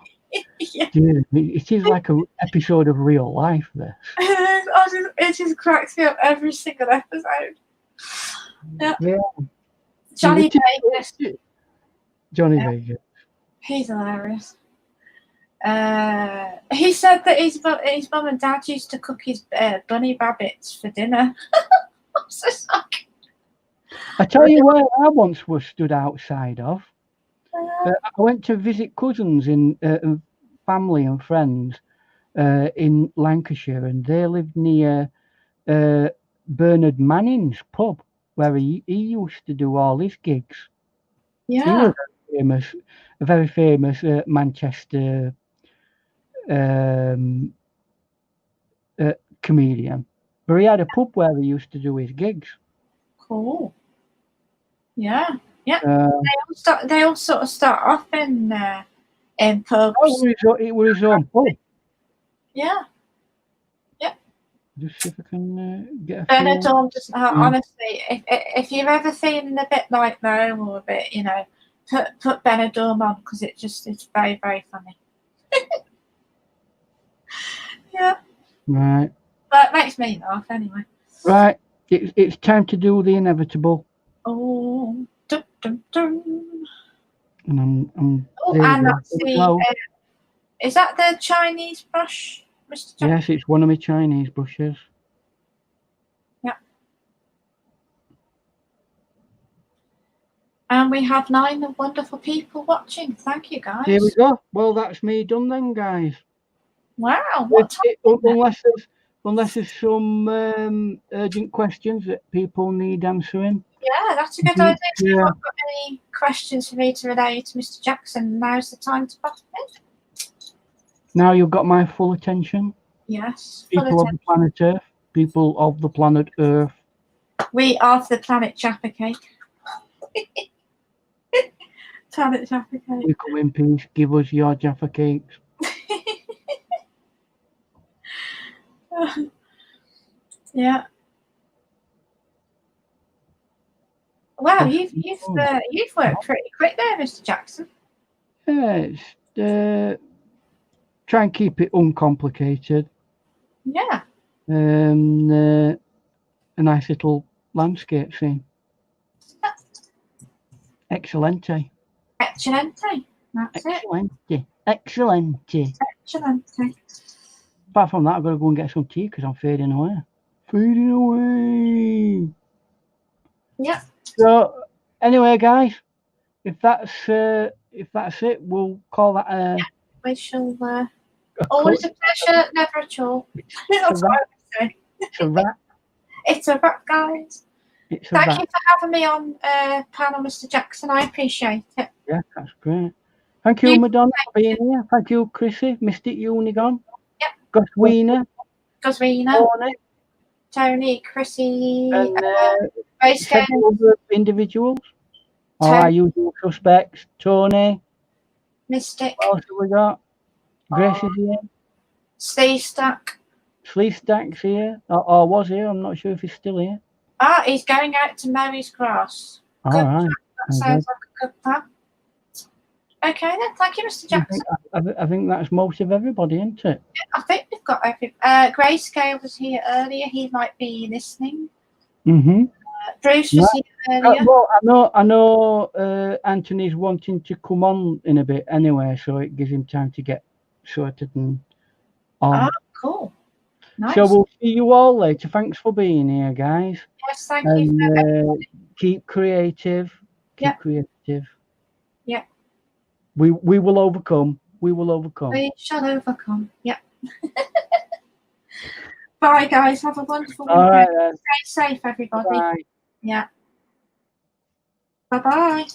dude, it is like an episode of real life. This. It just cracks me up every single episode. Yeah. Johnny Vegas. Johnny Vegas. He's hilarious. He said that his mum and dad used to cook his bunny rabbits for dinner. I tell you where I once was stood outside of. I went to visit cousins in family and friends in Lancashire, and they lived near Bernard Manning's pub, where he used to do all his gigs. Yeah. He was a very famous Manchester comedian. But he had a pub where he used to do his gigs. Cool. Yeah. Yeah. They all sort of start off in pubs. Oh, it was his own pub. Yeah. Yeah. Just see if I can get a Benidorm just honestly, if you've ever feeling a bit like that or a bit, you know, put Benidorm on because it's very, very funny. Yeah. Right. But it makes me laugh anyway. Right. It's time to do the inevitable. Oh. Dun, dun, dun. And I'm and that's the is that the Chinese brush, Mr. Jackson? Yes, it's one of my Chinese brushes. Yeah. And we have 9 wonderful people watching. Thank you, guys. Here we go. Well, that's me done then, guys. Wow. What time unless there's some urgent questions that people need answering. Yeah, that's a good idea. If you've got any questions for me to relay to Mr. Jackson, now's the time to pop in. Now you've got my full attention. Yes. People of the planet Earth. People of the planet Earth. We are the planet Jaffa Cake. Planet Jaffa Cake. We come in peace. Give us your Jaffa Cakes. Yeah. Wow, you've worked pretty quick there, Mr. Jackson. Yeah, try and keep it uncomplicated. Yeah. A nice little landscape scene. Excellente. Excellente. That's it. Excellente. Excellente. Apart from that, I've got to go and get some tea because I'm fading away. Fading away. Yeah. So anyway, guys, if that's it, we'll call that yeah, we shall always a pleasure, never a chore. That's what I would say. It's a wrap. It's a wrap, guys. Thank you for having me on panel, Mr. Jackson. I appreciate it. Yeah, that's great. Thank you, Madonna, for being here. Thank you, Chrissy, Mystic Unigon. Yep. Goswina. Tony, Chrissy, and several other individuals. Our usual suspects, Tony. Mystic. What else have we got? Grace is here. Sleestack's here. Or was here. I'm not sure if he's still here. He's going out to mow his grass. All right. That sounds like a good plan. Okay then, thank you, Mr. Jackson. I think that's most of everybody, isn't it? Yeah, I think we've got every. Grayscale was here earlier. He might be listening. Bruce was here earlier. Well, I know. Anthony's wanting to come on in a bit anyway, so it gives him time to get sorted and on. Cool. Nice. So we'll see you all later. Thanks for being here, guys. Yes, thank you. Keep creative. Keep creative. Yeah. We will overcome. We will overcome. We shall overcome. Yeah. Bye, guys. Have a wonderful weekend. All right, Stay safe, everybody. Bye. Yeah. Bye-bye.